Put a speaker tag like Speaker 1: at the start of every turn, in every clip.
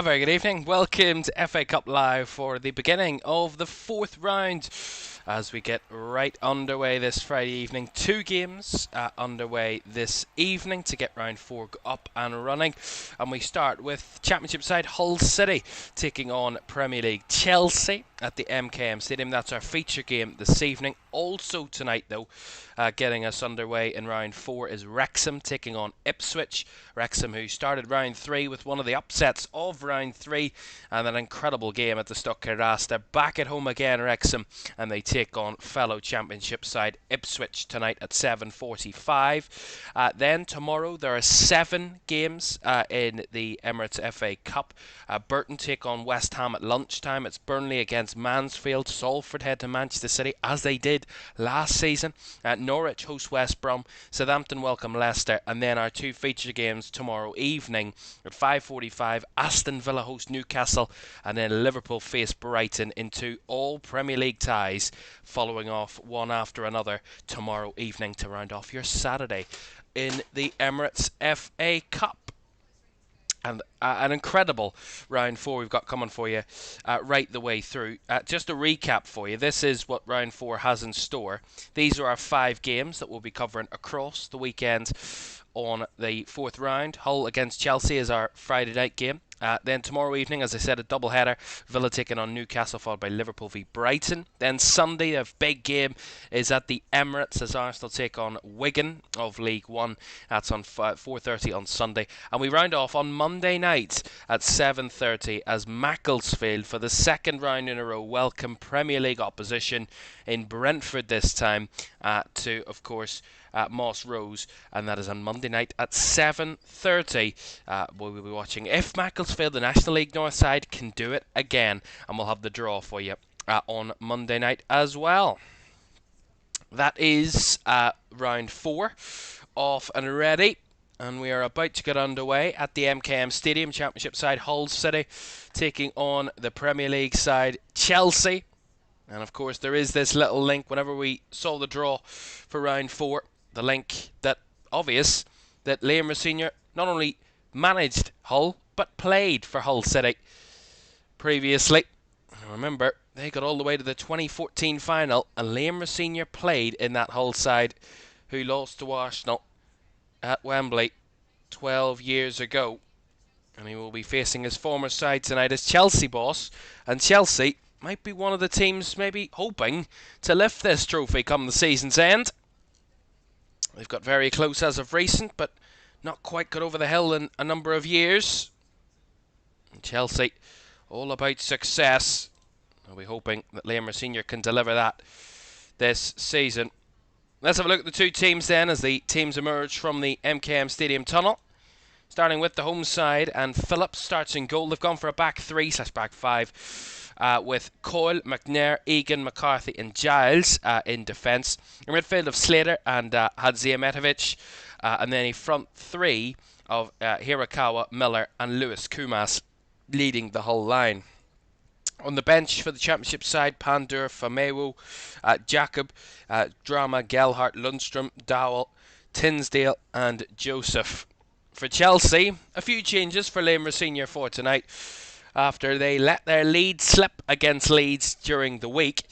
Speaker 1: A very good evening. Welcome to FA Cup Live for the beginning of the fourth round as we get right underway this Friday evening. Two games underway this evening to get round four up and running. And we start with Championship side Hull City taking on Premier League Chelsea at the MKM Stadium. That's our feature game this evening. Also tonight, though, getting us underway in round four is Wrexham taking on Ipswich. Wrexham, who started round three with one of the upsets of round three and an incredible game at the Stockholm Ras. They're back at home again, Wrexham, and they take on fellow Championship side Ipswich tonight at 7:45. Then tomorrow there are 7 games in the Emirates FA Cup. Burton take on West Ham at lunchtime. It's Burnley against Mansfield. Salford head to Manchester City as they did last season. Norwich host West Brom. Southampton welcome Leicester. And then our two feature games tomorrow evening at 5:45. Aston Villa host Newcastle, and then Liverpool face Brighton in 2 all Premier League ties, following off one after another tomorrow evening to round off your Saturday in the Emirates FA Cup. And an incredible round four we've got coming for you right the way through. Just a recap for you. This is what round four has in store. These are our 5 games that we'll be covering across the weekend on the fourth round. Hull against Chelsea is our Friday night game. Then tomorrow evening, as I said, a doubleheader. Villa taking on Newcastle, followed by Liverpool v Brighton. Then Sunday, a big game is at the Emirates as Arsenal take on Wigan of League One. That's on 4:30 on Sunday. And we round off on Monday night at 7:30 as Macclesfield, for the second round in a row, welcome Premier League opposition in Brentford this time to, of course, Moss Rose, and that is on Monday night at 7:30. We'll be watching if Macclesfield, the National League North side, can do it again, and we'll have the draw for you on Monday night as well. That is round 4 off and ready, and we are about to get underway at the MKM Stadium. Championship side Hull City taking on the Premier League side Chelsea. And of course there is this little link whenever we saw the draw for round 4. The link that obvious that Liam Rossinier not only managed Hull but played for Hull City previously. Remember, they got all the way to the 2014 final, and Liam Rossinier played in that Hull side who lost to Arsenal at Wembley 12 years ago. And he will be facing his former side tonight as Chelsea boss, and Chelsea might be one of the teams maybe hoping to lift this trophy come the season's end. They've got very close as of recent, but not quite got over the hill in a number of years. And Chelsea, all about success. I'll be hoping that Liam Rossinier can deliver that this season. Let's have a look at the two teams then as the teams emerge from the MKM Stadium tunnel. Starting with the home side, and Phillips starts in goal. They've gone for a back 3/back 5. With Coyle, McNair, Egan, McCarthy and Giles in defence. In midfield of Slater and Hadzimetovic. And then a front 3 of Hirakawa, Miller and Lewis Kumas leading the whole line. On the bench for the Championship side, Pandur, Famewu, Jacob, Drama, Gelhardt, Lundstrom, Dowell, Tinsdale and Joseph. For Chelsea, a few changes for Liam Rossinier for tonight, after they let their lead slip against Leeds during the week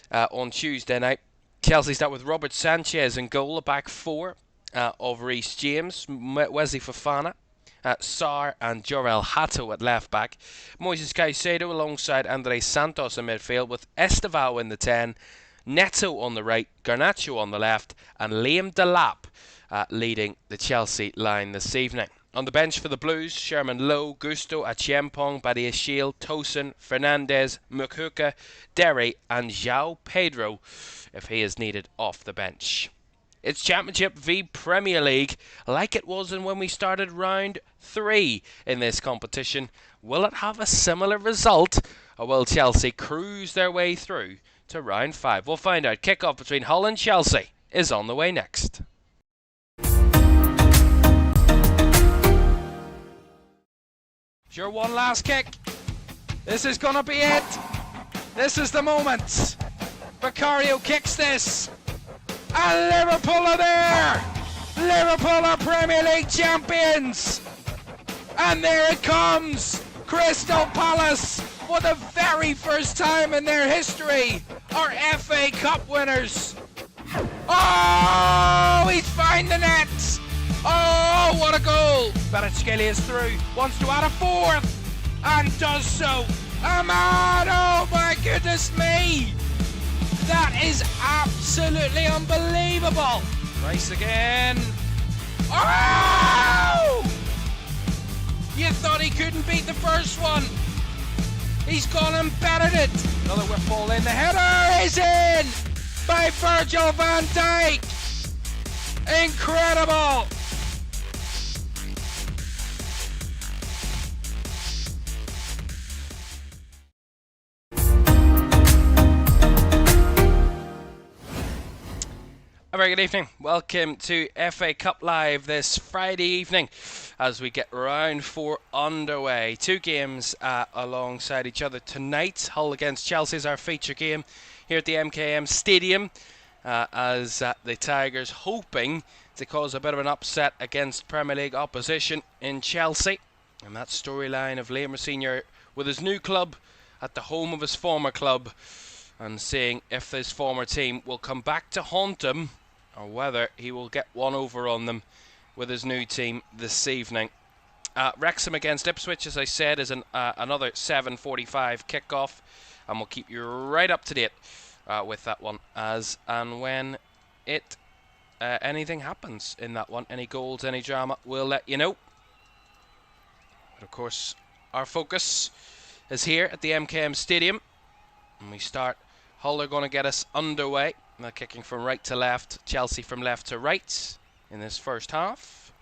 Speaker 1: on Tuesday night. Chelsea start with Robert Sanchez in goal, a back 4 of Reece James, Wesley Fofana, Sarr and Jorel Hato at left back. Moises Caicedo alongside Andres Santos in midfield, with Estevao in the 10, Neto on the right, Garnacho on the left, and Liam Delap leading the Chelsea line this evening. On the bench for the Blues, Sherman Lowe, Gusto, Achiempong, Badiashile, Tosin, Fernandez, Mukhuka, Derry and João Pedro if he is needed off the bench. It's Championship v Premier League like it was when we started round 3 in this competition. Will it have a similar result, or will Chelsea cruise their way through to round 5? We'll find out. Kickoff between Hull and Chelsea is on the way next. Sure, one last kick. This is going to be it. This is the moment. Vicario kicks this. And Liverpool are there. Liverpool are Premier League champions. And there it comes. Crystal Palace, for the very first time in their history, are FA Cup winners. Oh, he's found the net. Oh, what a goal! Kvaratskhelia is through, wants to add a fourth, and does so. Ahmad, oh my goodness me! That is absolutely unbelievable! Rice again. Oh! You thought he couldn't beat the first one. He's gone and bettered it. Another whip ball in. The header is in by Virgil van Dijk. Incredible! A very good evening. Welcome to FA Cup Live this Friday evening as we get round 4 underway. 2 games alongside each other tonight. Hull against Chelsea is our feature game here at the MKM Stadium as the Tigers hoping to cause a bit of an upset against Premier League opposition in Chelsea. And that storyline of Liam Senior with his new club at the home of his former club, and seeing if this former team will come back to haunt him or whether he will get one over on them with his new team this evening. Wrexham against Ipswich, as I said, is another 7:45 kickoff, and we'll keep you right up to date with that one as and when anything happens in that one. Any goals, any drama, we'll let you know. But of course, our focus is here at the MKM Stadium, and we start. Hull are going to get us underway. They're kicking from right to left, Chelsea from left to right in this first half.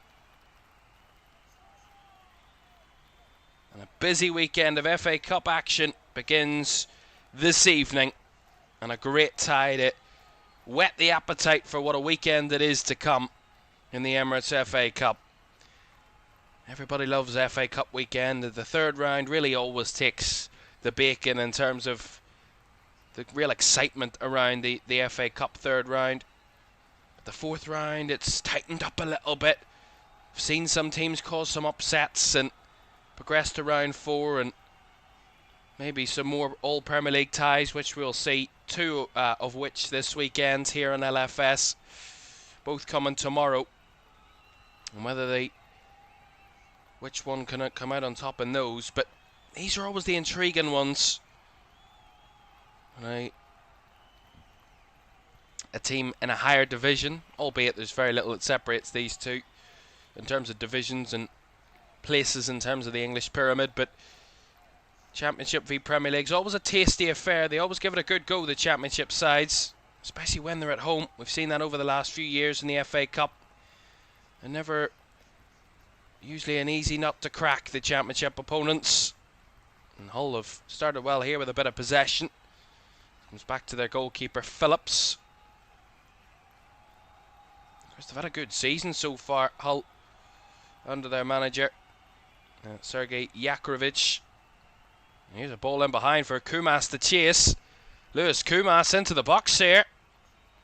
Speaker 1: And a busy weekend of FA Cup action begins this evening. And a great tie to whet the appetite for what a weekend it is to come in the Emirates FA Cup. Everybody loves FA Cup weekend. The third round really always takes the bacon in terms of the real excitement around the FA Cup third round. But the fourth round, it's tightened up a little bit. I've seen some teams cause some upsets and progress to round 4, and maybe some more all Premier League ties, which we'll see, 2 of which this weekend here on LFS, both coming tomorrow. And which one can come out on top in those, but these are always the intriguing ones. A team in a higher division, albeit there's very little that separates these two in terms of divisions and places in terms of the English pyramid, but Championship v Premier League is always a tasty affair. They always give it a good go, the Championship sides, especially when they're at home. We've seen that over the last few years in the FA Cup. They're never usually an easy nut to crack, the Championship opponents. And Hull have started well here with a bit of possession. Comes back to their goalkeeper, Phillips. Of course, they've had a good season so far, Hull, under their manager, Sergei Yakovlevich. Here's a ball in behind for Kumas to chase. Lewis Kumas into the box here.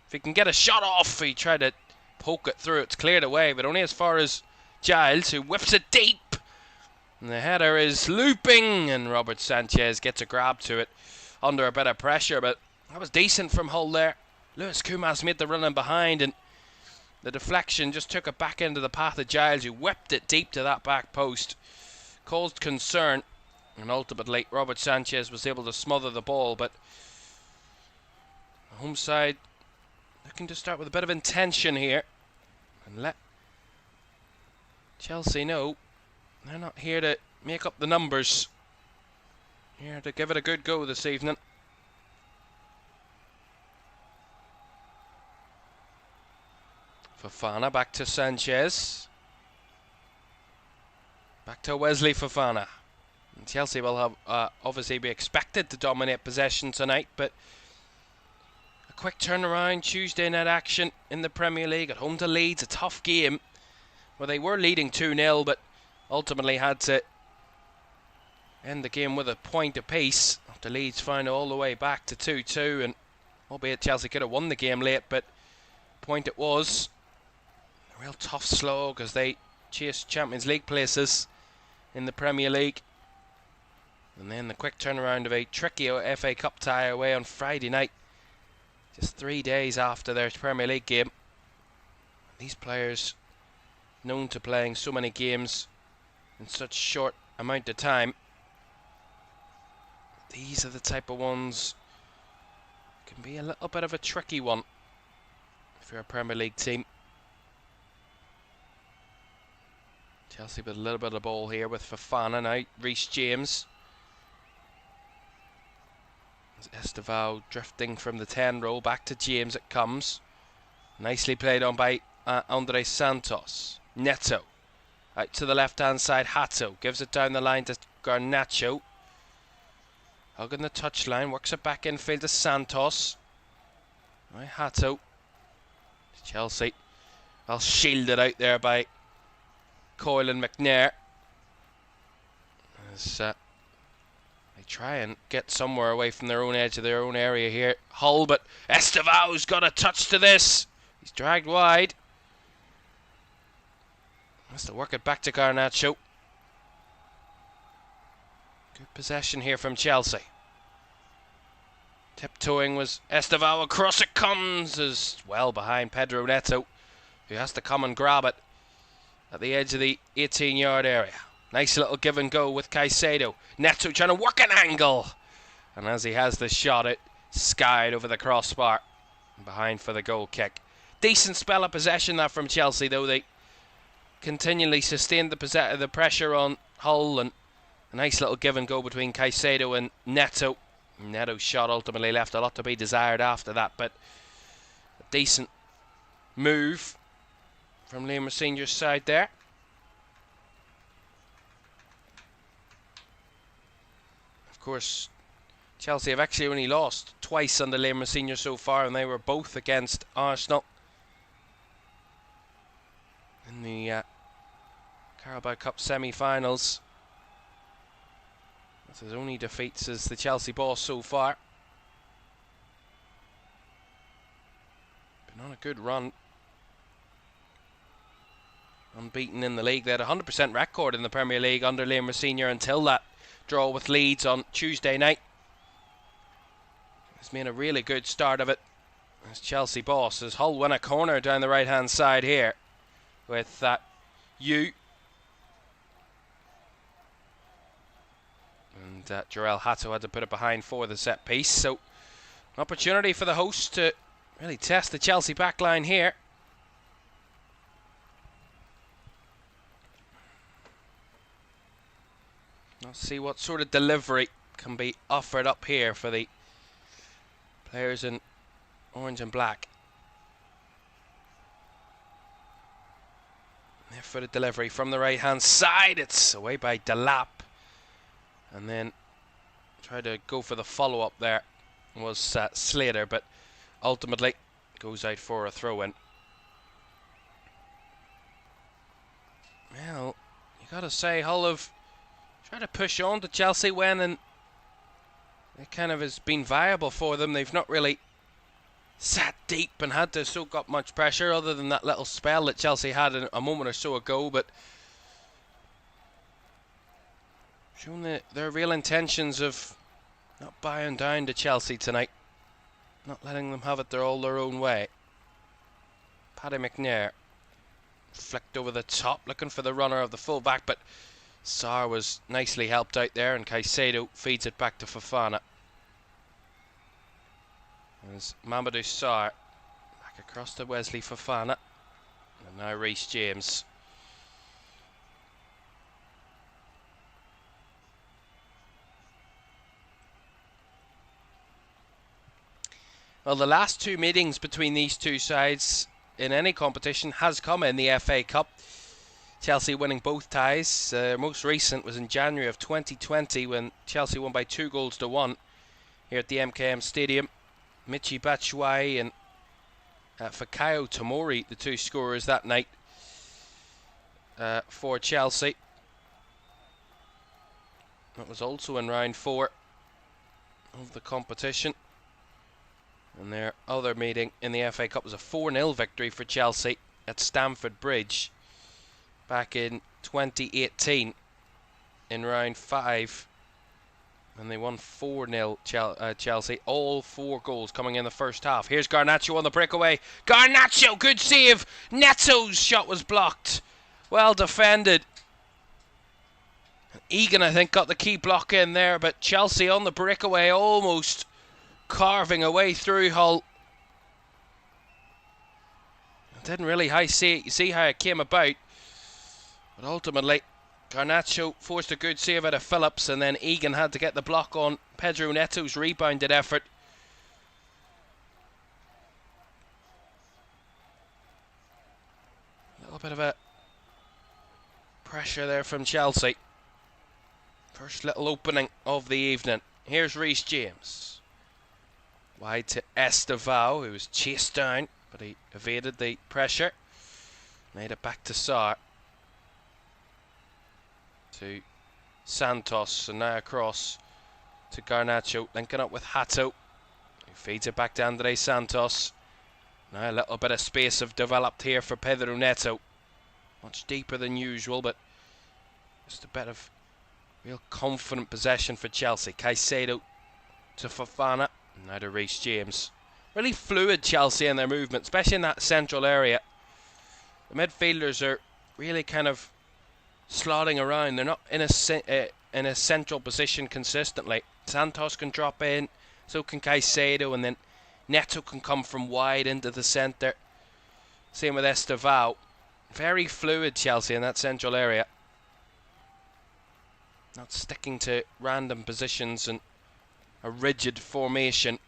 Speaker 1: If he can get a shot off, he tried to poke it through. It's cleared away, but only as far as Giles, who whips it deep. And the header is looping, and Robert Sanchez gets a grab to it under a bit of pressure, but that was decent from Hull there. Lewis Kumas made the run in behind, and the deflection just took it back into the path of Giles, who whipped it deep to that back post. Caused concern, and ultimately Robert Sanchez was able to smother the ball, but the home side looking to start with a bit of intention here and let Chelsea know they're not here to make up the numbers. Here to give it a good go this evening. Fofana back to Sanchez. Back to Wesley Fofana. And Chelsea will have obviously be expected to dominate possession tonight, but a quick turnaround. Tuesday night action in the Premier League at home to Leeds. A tough game where they were leading 2-0, but ultimately had to end the game with a point apiece after Leeds found all the way back to 2-2, and albeit Chelsea could have won the game late, but point it was. A real tough slog as they chased Champions League places in the Premier League. And then the quick turnaround of a tricky FA Cup tie away on Friday night, just 3 days after their Premier League game. These players, known to playing so many games in such short amount of time, these are the type of ones can be a little bit of a tricky one if you're a Premier League team. Chelsea with a little bit of the ball here with Fofana now. Reece James. Esteval drifting from the 10 roll. Back to James it comes. Nicely played on by Andres Santos. Neto. Out to the left hand side. Hato gives it down the line to Garnacho. Hugging the touchline. Works it back infield to Santos. Right, Hato. Chelsea. Well shielded out there by Caoimhan McNair as they try and get somewhere away from their own edge of their own area here. Hull, but Esteval's got a touch to this. He's dragged wide. Has to work it back to Garnacho. Good possession here from Chelsea. Tiptoeing was Esteval. Across it comes as well behind Pedro Neto, who has to come and grab it at the edge of the 18-yard area. Nice little give and go with Caicedo. Neto trying to work an angle. And as he has the shot, it skied over the crossbar. Behind for the goal kick. Decent spell of possession that from Chelsea, though. They continually sustained the pressure on Hull. And a nice little give and go between Caicedo and Neto. Neto's shot ultimately left a lot to be desired after that. But a decent move from Liam Senior's side there. Of course, Chelsea have actually only lost twice under Liam Senior so far, and they were both against Arsenal in the Carabao Cup semi-finals. That's his only defeats as the Chelsea boss so far. Been on a good run. Unbeaten in the league. They had a 100% record in the Premier League under Liam Senior until that draw with Leeds on Tuesday night. He's made a really good start of it as Chelsea boss, as Hull win a corner down the right hand side here with that and Jarell Hato had to put it behind for the set piece. So an opportunity for the hosts to really test the Chelsea backline here. Let's see what sort of delivery can be offered up here for the players in orange and black. There for the delivery from the right hand side. It's away by Delap. And then tried to go for the follow up there was Slater, but ultimately goes out for a throw in. Well, you gotta say, Hull have tried to push on to Chelsea when and it kind of has been viable for them. They've not really sat deep and had to soak up much pressure other than that little spell that Chelsea had a moment or so ago, but shown their real intentions of not bowing down to Chelsea tonight, not letting them have it all their own way. Paddy McNair flicked over the top, looking for the runner of the full-back, but Sarr was nicely helped out there, and Caicedo feeds it back to Fofana. There's Mamadou Sarr back across to Wesley Fofana, and now Reece James. Well, the last two meetings between these two sides in any competition has come in the FA Cup. Chelsea winning both ties. Most recent was in January of 2020 when Chelsea won by 2-1 here at the MKM Stadium. Michy Batshuayi and Fikayo Tomori, the two scorers that night for Chelsea. That was also in round 4 of the competition. And their other meeting in the FA Cup was a 4-0 victory for Chelsea at Stamford Bridge back in 2018 in round 5. And they won 4-0 Chelsea. All 4 goals coming in the first half. Here's Garnacho on the breakaway. Garnacho, good save. Neto's shot was blocked. Well defended. Egan, I think, got the key block in there, but Chelsea on the breakaway almost carving away through Hull. Didn't really see how it came about, but ultimately Garnacho forced a good save out of Phillips, and then Egan had to get the block on Pedro Neto's rebounded effort. A little bit of a pressure there from Chelsea. First little opening of the evening. Here's Reece James. Wide to Estevao, who was chased down, but he evaded the pressure. Made it back to Sarr. To Santos, and now across to Garnacho, linking up with Hato, who feeds it back to Andre Santos. Now a little bit of space have developed here for Pedro Neto. Much deeper than usual, but just a bit of real confident possession for Chelsea. Caicedo to Fofana, and now to Reece James. Really fluid Chelsea in their movement, especially in that central area. The midfielders are really kind of slotting around. They're not in a central position consistently. Santos can drop in, so can Caicedo, and then Neto can come from wide into the centre. Same with Estevao. Very fluid Chelsea in that central area. Not sticking to random positions and a rigid formation.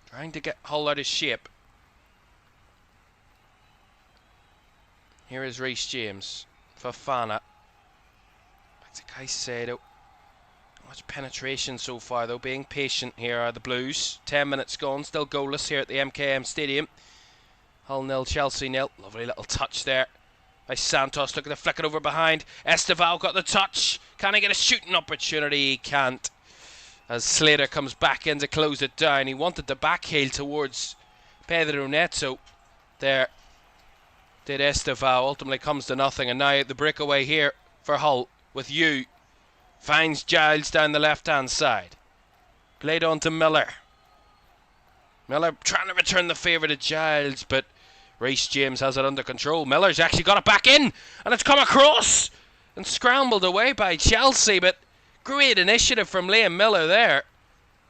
Speaker 1: Trying to get Hull out of shape. Here is Reece James. Fofana. Back to Caicedo. Much penetration so far though. Being patient here are the Blues. 10 minutes gone. Still goalless here at the MKM Stadium. Hull 0, Chelsea 0. Lovely little touch there by Santos, looking to flick it over behind. Estevao got the touch. Can he get a shooting opportunity? He can't. As Slater comes back in to close it down. He wanted the backheel towards Pedro Neto. There did Estevao. Ultimately comes to nothing. And now the breakaway here for Hull with you. Finds Giles down the left-hand side. Played on to Miller. Miller trying to return the favour to Giles, but Reece James has it under control. Miller's actually got it back in, and it's come across and scrambled away by Chelsea, but great initiative from Liam Miller there.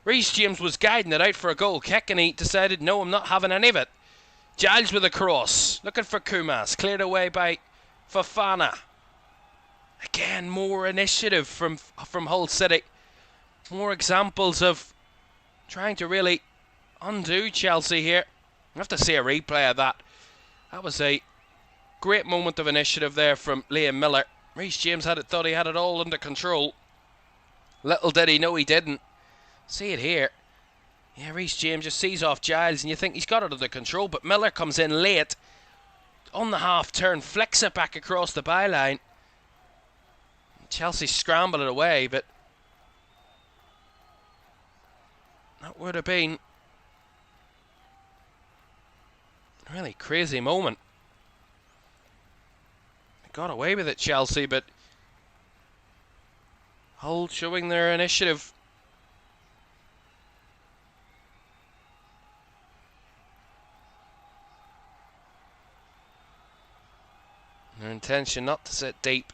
Speaker 1: Reece James was guiding it out for a goal kick, and he decided, no, I'm not having any of it. Giles with a cross, looking for Kumas, cleared away by Fofana. Again, more initiative from Hull City. More examples of trying to really undo Chelsea here. I have to see a replay of that. That was a great moment of initiative there from Liam Miller. Reece James thought he had it all under control. Little did he know he didn't. See it here. Yeah, Reece James just sees off Giles and you think he's got it under control, but Miller comes in late on the half turn, flicks it back across the byline. Chelsea scramble it away, but that would have been a really crazy moment. They got away with it, Chelsea, but Hull showing their initiative. Their intention not to sit deep,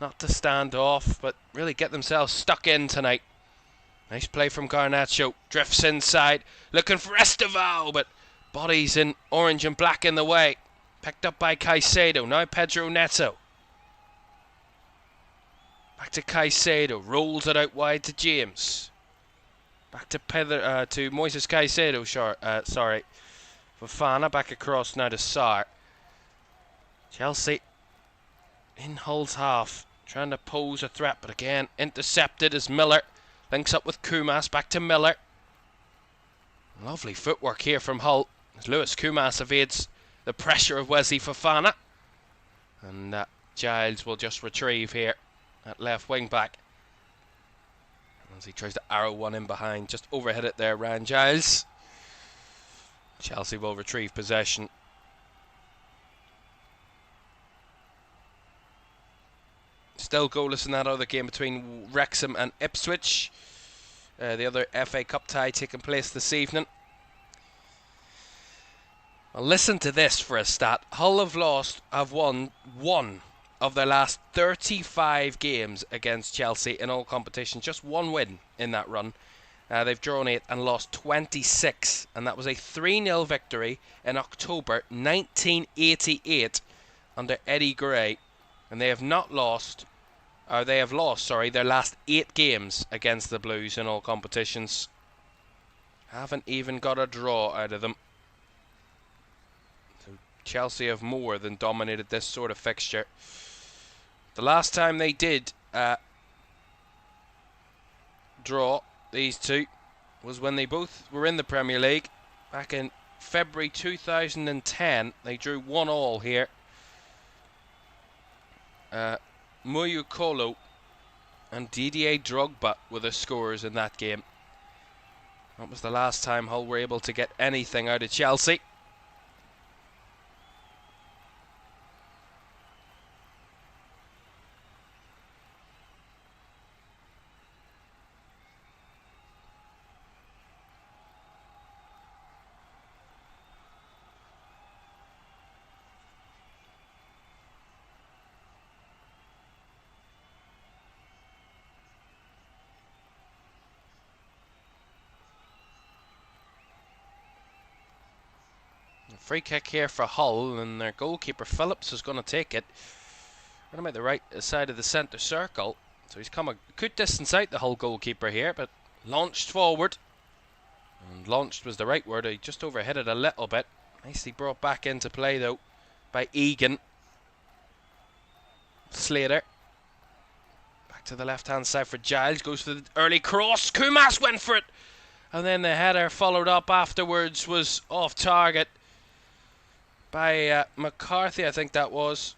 Speaker 1: not to stand off, but really get themselves stuck in tonight. Nice play from Garnacho. Drifts inside, looking for Estevao, but bodies in orange and black in the way. Picked up by Caicedo. Now Pedro Neto. Back to Caicedo. Rolls it out wide to James. Back to Moises Caicedo, sorry. Fofana back across now to Sarr. Chelsea in Hull's half, trying to pose a threat, but again intercepted as Miller links up with Kumas. Back to Miller. Lovely footwork here from Hull as Lewis Kumas evades the pressure of Wesley Fofana, and Giles will just retrieve here at left wing back as he tries to arrow one in behind. Just overhit it there, Ryan Giles. Chelsea will retrieve possession. Still goalless in that other game between Wrexham and Ipswich. The other FA Cup tie taking place this evening. Well, listen to this for a stat. Hull have won one of their last 35 games against Chelsea in all competitions. Just one win in that run. They've drawn 8 and lost 26, and that was a 3-0 victory in October 1988 under Eddie Gray. And they have lost their last 8 games against the Blues in all competitions. Haven't even got a draw out of them. So Chelsea have more than dominated this sort of fixture. The last time they did draw, these two, was when they both were in the Premier League back in February 2010. They drew 1-1 here. Muyukolo and Didier Drogba were the scorers in that game. That was the last time Hull were able to get anything out of Chelsea. Free kick here for Hull, and their goalkeeper Phillips is going to take it. Right about the right side of the centre circle. So he's come a good distance out, the Hull goalkeeper here, but launched forward. And launched was the right word. He just overhit it a little bit. Nicely brought back into play though by Egan. Slater. Back to the left hand side for Giles. Goes for the early cross. Kumas went for it. And then the header followed up afterwards was off target by McCarthy, I think that was.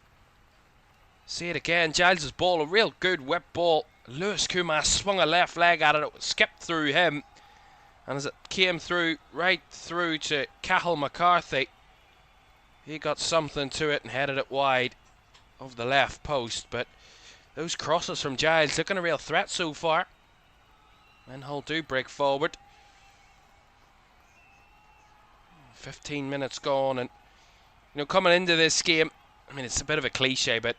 Speaker 1: See it again. Giles' ball, a real good whip ball. Lewis Kumas swung a left leg at it. It skipped through him. And as it came through, right through to Cahill McCarthy, he got something to it and headed it wide of the left post. But those crosses from Giles looking a real threat so far. And Hull do break forward. 15 minutes gone, and coming into this game, I mean, it's a bit of a cliche, but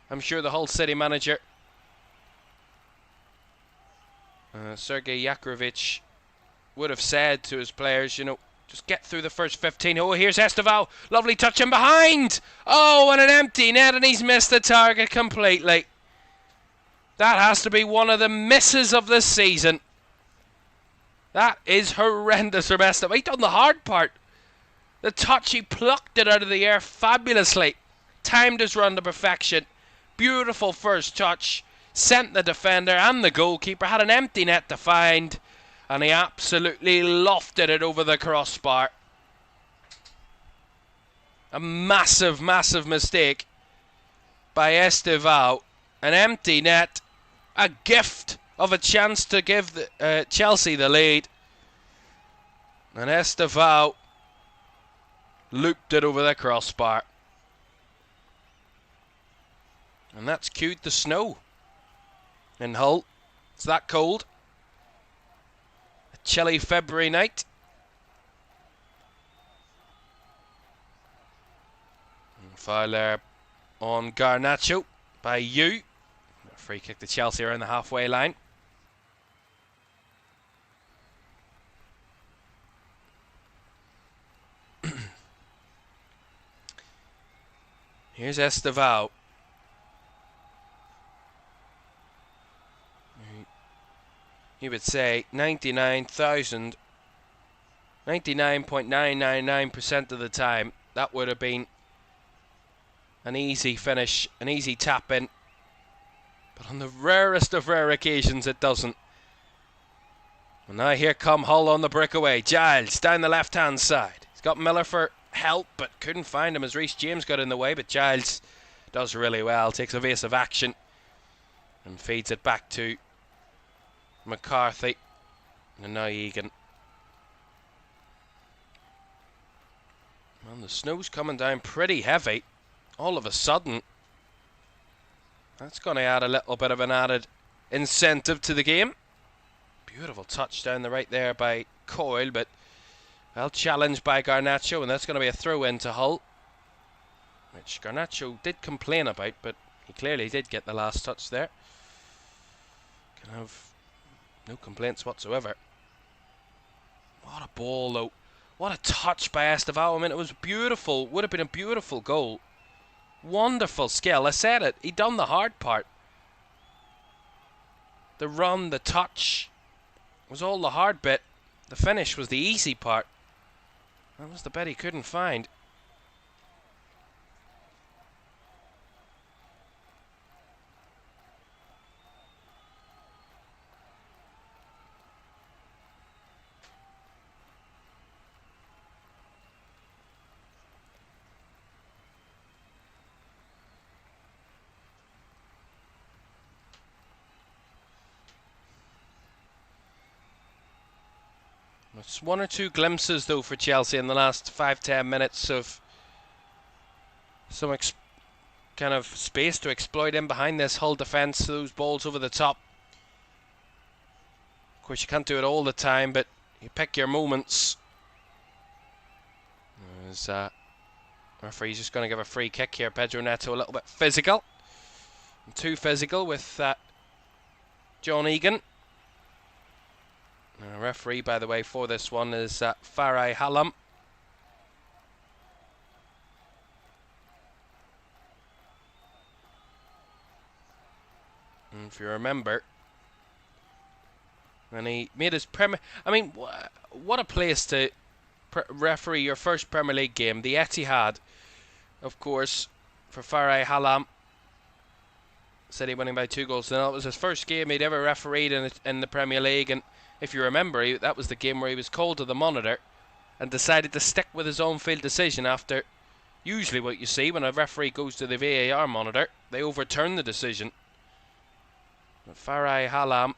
Speaker 1: I'm sure the Hull City manager, Sergei Yakovlevich, would have said to his players, just get through the first 15. Oh, here's Esteval. Lovely touch in behind. Oh, and an empty net, and he's missed the target completely. That has to be one of the misses of the season. That is horrendous from Esteval. He done the hard part. The touch, he plucked it out of the air fabulously. Timed his run to perfection. Beautiful first touch. Sent the defender and the goalkeeper. Had an empty net to find. And he absolutely lofted it over the crossbar. A massive, massive mistake by Esteval. An empty net. A gift of a chance to give Chelsea the lead. And Esteval looped it over the crossbar. And that's cued the snow in Hull. It's that cold. A chilly February night. And foul there on Garnacho by Yu. Free kick to Chelsea around the halfway line. Here's Esteval. you would say 99.999% of the time, that would have been an easy finish, an easy tap in. But on the rarest of rare occasions, it doesn't. And now here come Hull on the breakaway. Giles down the left-hand side. He's got Miller for help, but couldn't find him as Reece James got in the way. But Giles does really well, takes evasive action and feeds it back to McCarthy. And now Egan. Well, the snow's coming down pretty heavy all of a sudden. That's going to add a little bit of an added incentive to the game. Beautiful touch down the right there by Coyle, but well challenged by Garnacho, and that's going to be a throw in to Hull, which Garnacho did complain about, but he clearly did get the last touch there. Can have no complaints whatsoever. What a ball though. What a touch by Estevao. I mean, it was beautiful. Would have been a beautiful goal. Wonderful skill. I said it. He done the hard part. The run, the touch was all the hard bit. The finish was the easy part. That was the bit he couldn't find. It's one or two glimpses though for Chelsea in the last 5-10 minutes of some kind of space to exploit in behind this Hull defence. Those balls over the top. Of course, you can't do it all the time, but you pick your moments. There's referee's just going to give a free kick here. Pedro Neto a little bit physical, too physical with John Egan. And a referee, by the way, for this one is Farai Hallam. And if you remember, when he made his Premier... I mean, what a place to referee your first Premier League game. The Etihad, of course, for Farai Hallam. City winning by 2-0. It was his first game he'd ever refereed in the Premier League, and if you remember, that was the game where he was called to the monitor and decided to stick with his on-field decision after usually what you see when a referee goes to the VAR monitor, they overturn the decision. But Farai Hallam,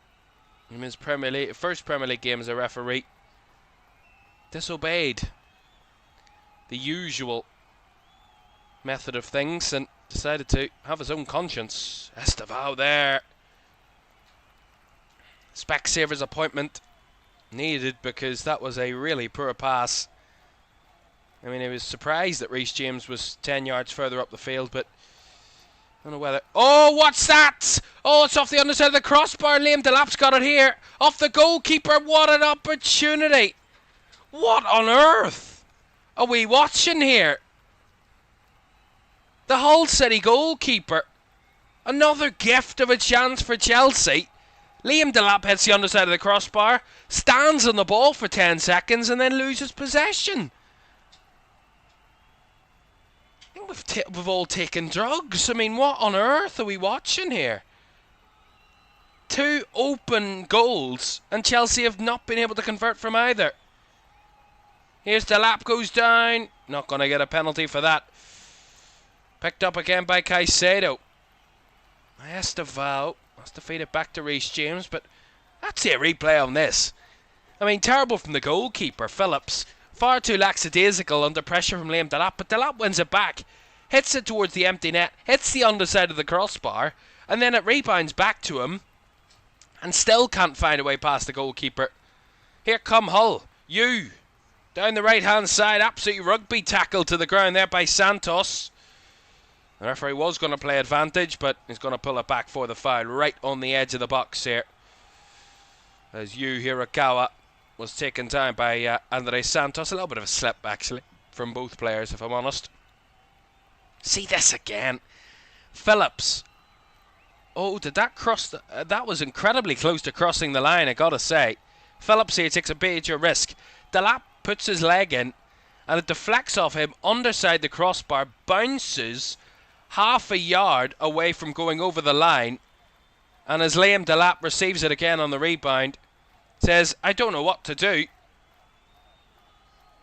Speaker 1: in his first Premier League game as a referee, disobeyed the usual method of things and decided to have his own conscience. Estevao there. Specsavers appointment needed because that was a really poor pass. I mean, he was surprised that Reece James was 10 yards further up the field, but I don't know whether... Oh, what's that? Oh, it's off the underside of the crossbar. Liam Delap's got it here. Off the goalkeeper. What an opportunity. What on earth are we watching here? The Hull City goalkeeper. Another gift of a chance for Chelsea. Liam Delap hits the underside of the crossbar, stands on the ball for 10 seconds and then loses possession. I think we've all taken drugs. I mean, what on earth are we watching here? 2 open goals and Chelsea have not been able to convert from either. Here's Delap, goes down. Not going to get a penalty for that. Picked up again by Caicedo. Estevao has to feed it back to Reece James, but that's a replay on this. I mean, terrible from the goalkeeper, Phillips. Far too lackadaisical under pressure from Liam Delap, but Delap wins it back. Hits it towards the empty net, hits the underside of the crossbar, and then it rebounds back to him, and still can't find a way past the goalkeeper. Here come Hull. Down the right-hand side, absolutely rugby tackle to the ground there by Santos. The referee was going to play advantage, but he's going to pull it back for the foul right on the edge of the box here. As Yu Hirakawa was taken down by Andres Santos. A little bit of a slip, actually, from both players, if I'm honest. See this again. Phillips Oh, did that cross? That was incredibly close to crossing the line, I gotta say. Phillips here takes a major risk. Delap puts his leg in, and it deflects off him underside the crossbar, bounces half a yard away from going over the line, and as Liam Delap receives it again on the rebound, says, I don't know what to do.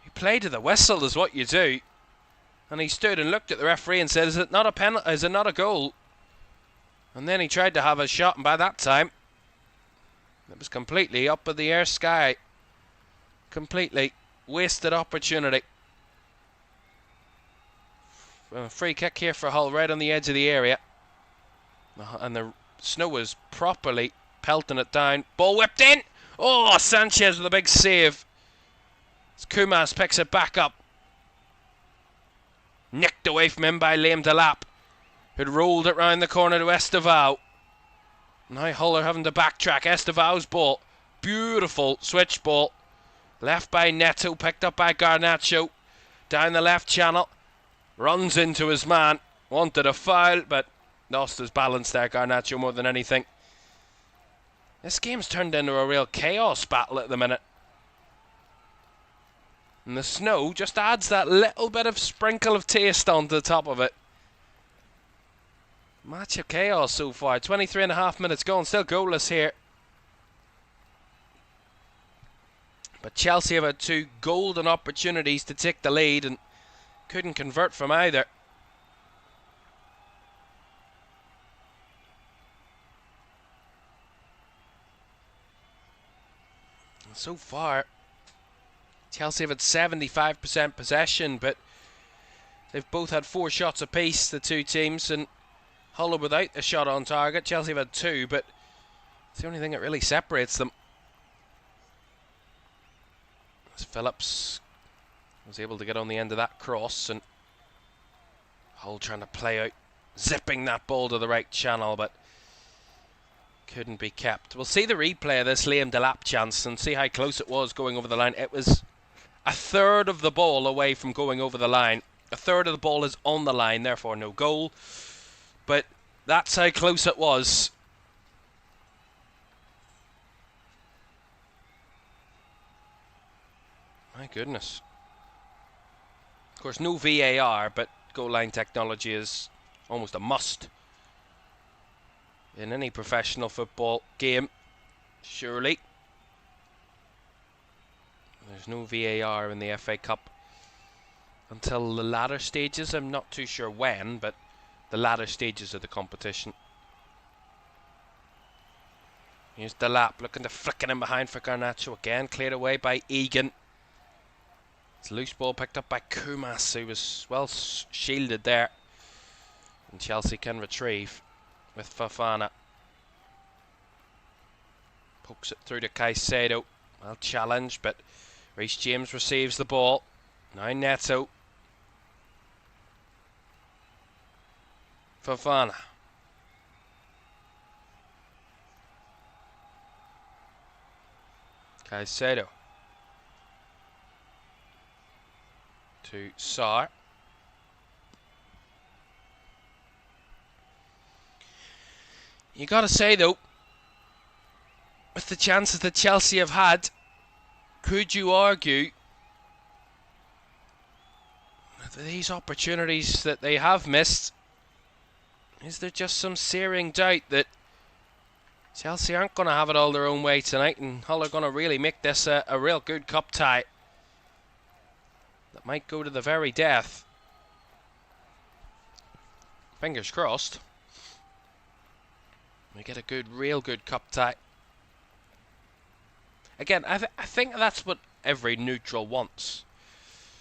Speaker 1: You play to the whistle is what you do. And he stood and looked at the referee and said, is it not a penalty? Is it not a goal? And then he tried to have a shot, and by that time, it was completely up in the air sky. Completely wasted opportunity. Free kick here for Hull, right on the edge of the area. And the snow was properly pelting it down. Ball whipped in! Oh, Sanchez with a big save. As Kumas picks it back up. Nicked away from him by Liam Delap, who'd rolled it round the corner to Estevao. Now Hull are having to backtrack. Estevao's ball. Beautiful switch ball. Left by Neto, picked up by Garnacho. Down the left channel. Runs into his man. Wanted a foul, but lost his balance there, Garnacho, more than anything. This game's turned into a real chaos battle at the minute. And the snow just adds that little bit of sprinkle of taste onto the top of it. Match of chaos so far. 23 and a half minutes gone. Still goalless here. But Chelsea have had two golden opportunities to take the lead and couldn't convert from either. So far, Chelsea have had 75% possession, but they've both had 4 shots apiece, the two teams, and Hull are without a shot on target. Chelsea have had 2, but it's the only thing that really separates them. As Phillips was able to get on the end of that cross, and Hull trying to play out, zipping that ball to the right channel, but couldn't be kept. We'll see the replay of this Liam Delap chance and see how close it was going over the line. It was a third of the ball away from going over the line. A third of the ball is on the line, therefore no goal. But that's how close it was. My goodness. Of course, no VAR, but goal line technology is almost a must in any professional football game, surely. There's no VAR in the FA Cup until the latter stages. I'm not too sure when, but the latter stages of the competition. Here's Delap looking to flick it in behind for Garnacho again. Cleared away by Egan. It's a loose ball picked up by Kumas, who was well shielded there. And Chelsea can retrieve with Fofana. Pokes it through to Caicedo. Well challenged, but Reece James receives the ball. Now Neto. Fofana. Caicedo. To Sarr. You gotta say though, with the chances that Chelsea have had, could you argue that these opportunities that they have missed, is there just some searing doubt that Chelsea aren't going to have it all their own way tonight and Hull are going to really make this a real good cup tie that might go to the very death? Fingers crossed. We get a good, real good cup tie. Again, I think that's what every neutral wants.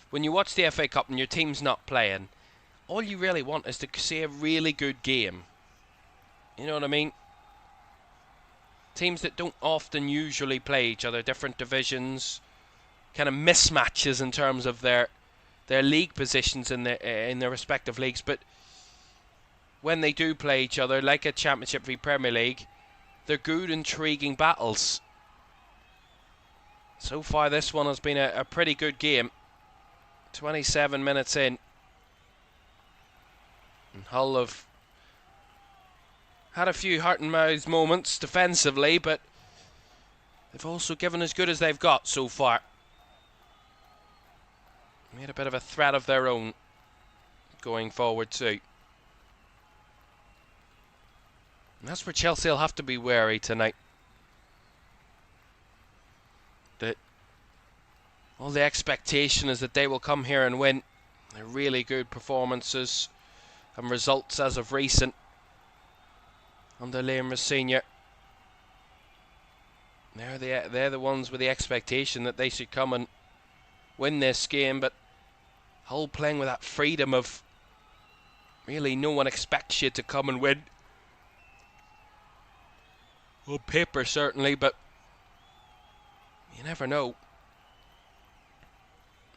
Speaker 1: When you watch the FA Cup and your team's not playing, all you really want is to see a really good game. You know what I mean? Teams that don't often usually play each other, different divisions, kind of mismatches in terms of their league positions in their respective leagues, but when they do play each other, like a Championship v Premier League, they're good, intriguing battles. So far this one has been a pretty good game. 27 minutes in. And Hull have had a few heart and mouth moments defensively, but they've also given as good as they've got so far. Made a bit of a threat of their own going forward too. And that's where Chelsea will have to be wary tonight. That all the expectation is that they will come here and win. They're really good performances and results as of recent under Liam Senior. They're the ones with the expectation that they should come and win this game, but Hull playing with that freedom of really no one expects you to come and win. On paper certainly, but you never know.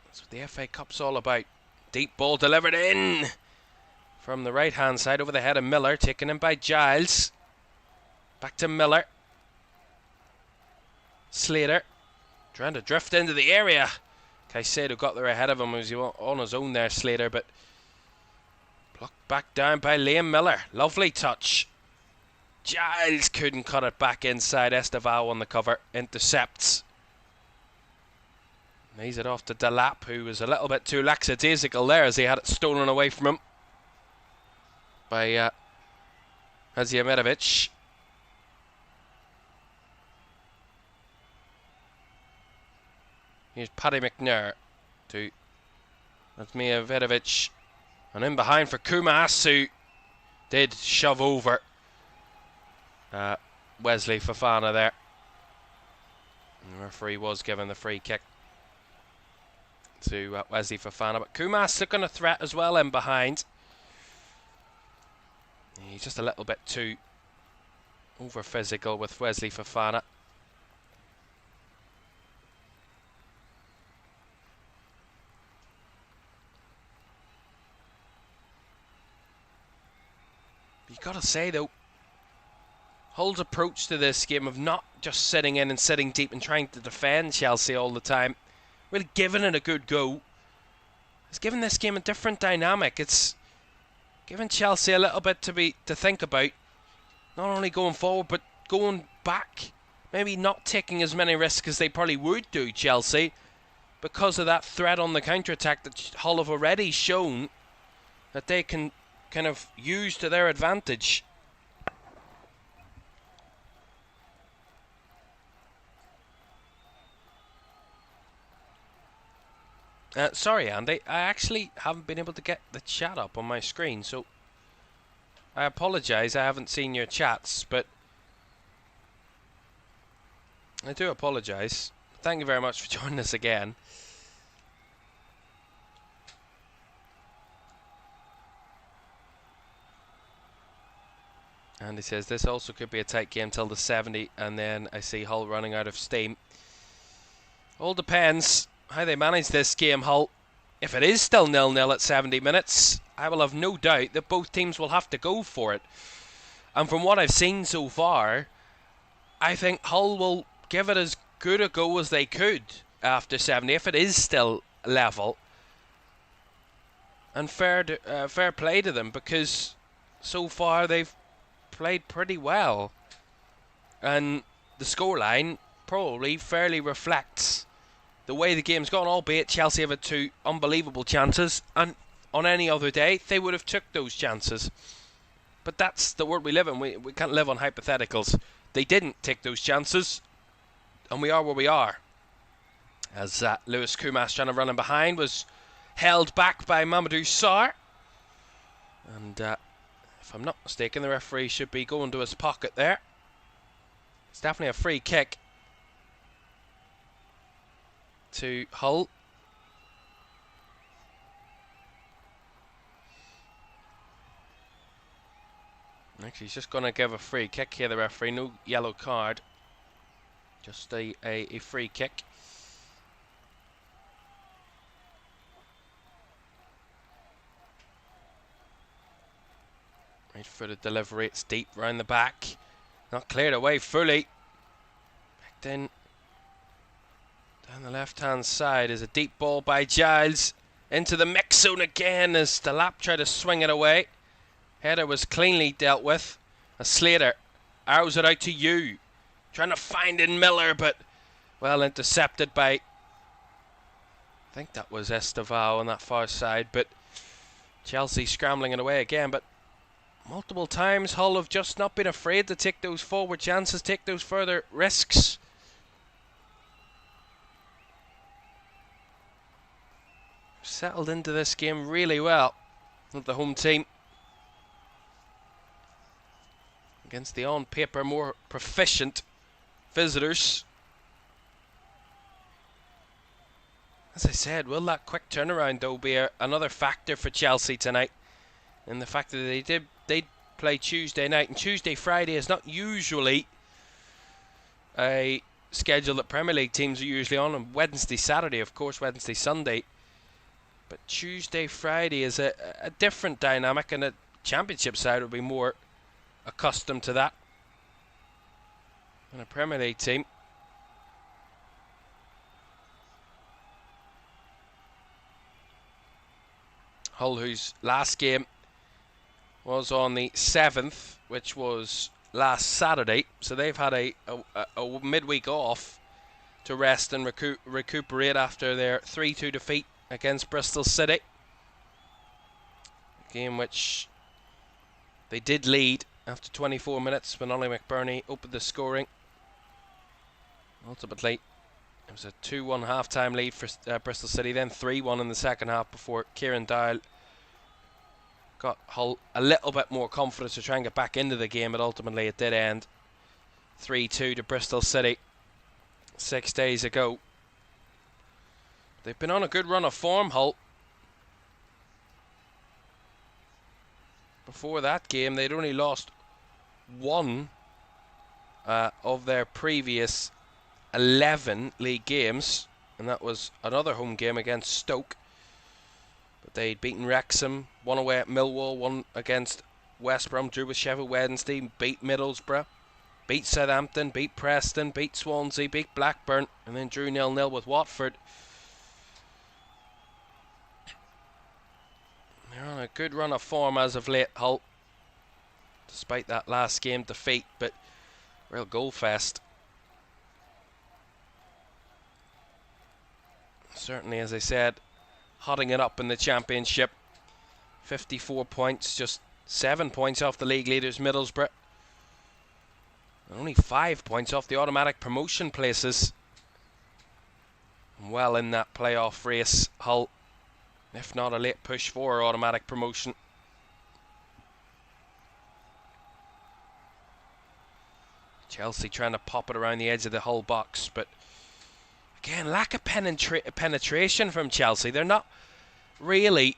Speaker 1: That's what the FA Cup's all about. Deep ball delivered in from the right hand side over the head of Miller, taken in by Giles. Back to Miller. Slater trying to drift into the area. Caicedo got there ahead of him. He was on his own there, Slater, but blocked back down by Liam Miller. Lovely touch. Giles couldn't cut it back inside. Esteval on the cover. Intercepts. Lays it off to Delap, who was a little bit too lackadaisical there as he had it stolen away from him by Hadziamirovic. Here's Paddy McNair to Hadziamirovic. And in behind for Kumas, who did shove over Wesley Fofana there. And the referee was given the free kick to Wesley Fofana, but Kumas looking a threat as well in behind. He's just a little bit too over physical with Wesley Fofana. You've got to say though, Hull's approach to this game of not just sitting in and sitting deep and trying to defend Chelsea all the time, really giving it a good go, it's given this game a different dynamic. It's given Chelsea a little bit to think about, not only going forward but going back. Maybe not taking as many risks as they probably would do, Chelsea, because of that threat on the counter-attack that Hull have already shown that they can kind of use to their advantage. Sorry, Andy, I actually haven't been able to get the chat up on my screen, so I apologise. I haven't seen your chats, but I do apologise. Thank you very much for joining us again. Andy says this also could be a tight game till the 70, and then I see Hull running out of steam. All depends how they manage this game, Hull. If it is still 0-0 at 70 minutes, I will have no doubt that both teams will have to go for it. And from what I've seen so far, I think Hull will give it as good a go as they could after 70, if it is still level. And fair play to them, because so far they've played pretty well. And the scoreline probably fairly reflects the way the game's gone, albeit Chelsea have had two unbelievable chances, and on any other day they would have took those chances. But that's the world we live in. We can't live on hypotheticals. They didn't take those chances, and we are where we are. As Lewis Kumas trying to run in behind was held back by Mamadou Sarr. And if I'm not mistaken, the referee should be going to his pocket there. It's definitely a free kick to Hull. Actually, he's just going to give a free kick here, the referee. No yellow card. Just a free kick. Right footed delivery. It's deep round the back. Not cleared away fully. Back in. Down the left-hand side is a deep ball by Giles. Into the mix zone again as Delap tried to swing it away. Header was cleanly dealt with As Slater arrows it out to you. Trying to find in Miller, but well intercepted by, I think that was Esteval on that far side, but Chelsea scrambling it away again. But multiple times Hull have just not been afraid to take those forward chances, take those further risks. Settled into this game really well with the home team against the on paper more proficient visitors. As I said, will that quick turnaround though be another factor for Chelsea tonight? And the fact that they play Tuesday night, and Tuesday Friday is not usually a schedule that Premier League teams are usually on, and Wednesday Saturday, of course, Wednesday Sunday. But Tuesday Friday is a different dynamic, and a Championship side will be more accustomed to that than a Premier League team. Hull, whose last game was on the 7th, which was last Saturday, so they've had a midweek off to rest and recuperate after their 3-2 defeat against Bristol City. A game which they did lead after 24 minutes when Ollie McBurney opened the scoring. Ultimately, it was a 2-1 half-time lead for Bristol City, then 3-1 in the second half before Kieran Dowell got Hull a little bit more confidence to try and get back into the game, but ultimately it did end 3-2 to Bristol City 6 days ago. They've been on a good run of form, Hull. Before that game, they'd only lost one of their previous 11 league games, and that was another home game against Stoke. But they'd beaten Wrexham, one away at Millwall, one against West Brom, drew with Sheffield Wednesday, beat Middlesbrough, beat Southampton, beat Preston, beat Swansea, beat Blackburn, and then drew 0-0 with Watford. They're on a good run of form as of late, Hull, despite that last game defeat, but real goal fest. Certainly, as I said, hotting it up in the Championship. 54 points, just 7 points off the league leaders Middlesbrough. And only 5 points off the automatic promotion places. Well in that playoff race, Hull, if not a late push for automatic promotion. Chelsea trying to pop it around the edge of the Hull box, but again, lack of penetration from Chelsea. They're not really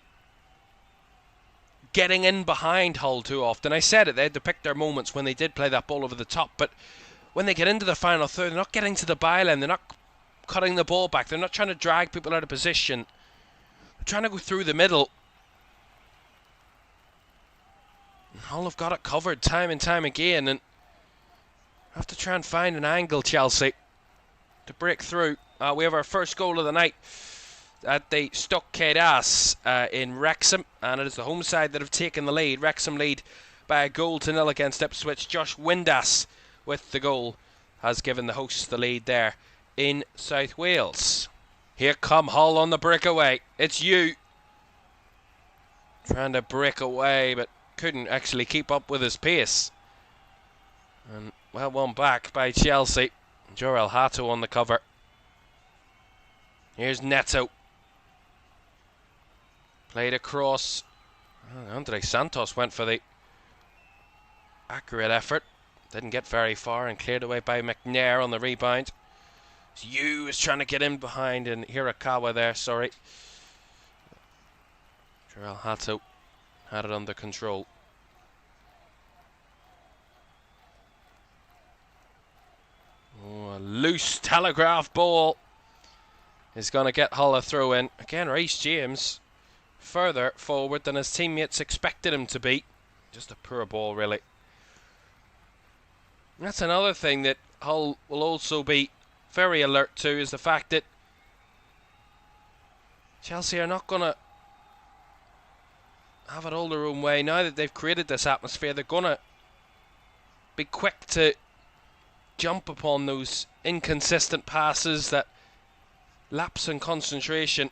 Speaker 1: getting in behind Hull too often. I said it, they had to pick their moments when they did play that ball over the top, but when they get into the final third, they're not getting to the byline, they're not cutting the ball back, they're not trying to drag people out of position. They're trying to go through the middle. And Hull have got it covered time and time again, and have to try and find an angle, Chelsea, to break through. We have our first goal of the night at the Stockade in Wrexham, and it is the home side that have taken the lead. Wrexham lead by 1-0 against Ipswich. Josh Windass with the goal has given the hosts the lead there in South Wales. Here come Hull on the breakaway. It's you trying to break away, but couldn't actually keep up with his pace. And well won back by Chelsea. Jorel Hato on the cover. Here's Neto. Played across. Andre Santos went for the accurate effort. Didn't get very far and cleared away by McNair on the rebound. Yu is trying to get in behind, and Hirakawa there, sorry. Jorel Hato had it under control. Oh, a loose telegraph ball is going to get Hull a throw in. Again, Reece James further forward than his teammates expected him to be. Just a poor ball, really. And that's another thing that Hull will also be very alert to, is the fact that Chelsea are not going to have it all their own way. Now that they've created this atmosphere, they're going to be quick to jump upon those inconsistent passes that lapse in concentration.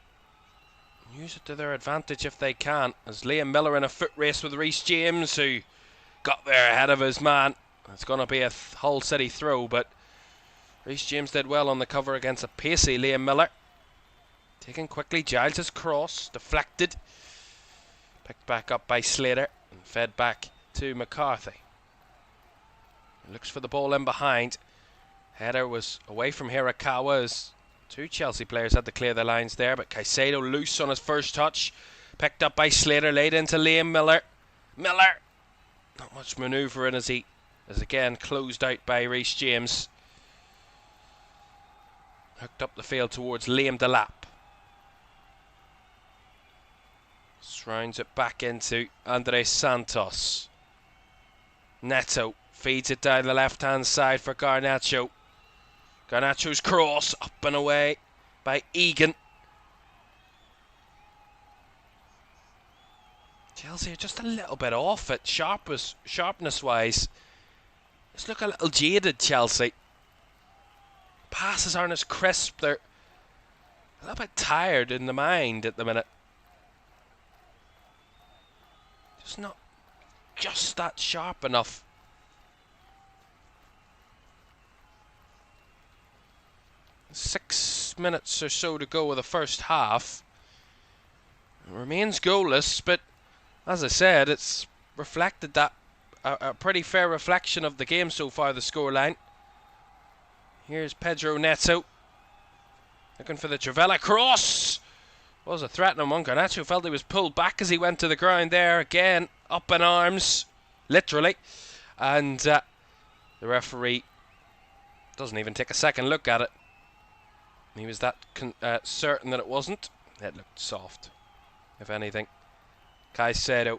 Speaker 1: Use it to their advantage if they can, as Liam Miller in a foot race with Reece James, who got there ahead of his man. It's going to be a Hull City throw, but Reece James did well on the cover against a pacey Liam Miller. Taken quickly, Giles' cross, deflected. Picked back up by Slater and fed back to McCarthy. He looks for the ball in behind. Header was away from Hirakawa as two Chelsea players had to clear the lines there, but Caicedo loose on his first touch. Picked up by Slater, laid into Liam Miller. Miller! Not much manoeuvring as he is again closed out by Reece James. Hooked up the field towards Liam Delap. Rounds it back into Andres Santos. Neto feeds it down the left hand side for Garnacho. Garnacho's cross up and away by Egan. Chelsea are just a little bit off it sharpness wise. Just look a little jaded, Chelsea. Passes aren't as crisp, they're a little bit tired in the mind at the minute. It's not just that sharp enough. Six minutes or so to go of the first half. It remains goalless, but as I said, it's reflected that a pretty fair reflection of the game so far, the scoreline. Here's Pedro Neto looking for the Travella cross. Was a threatening one. Garnacho felt he was pulled back as he went to the ground there. Again, up in arms, literally. And the referee doesn't even take a second look at it. He was that certain that it wasn't. It looked soft, if anything. Caicedo.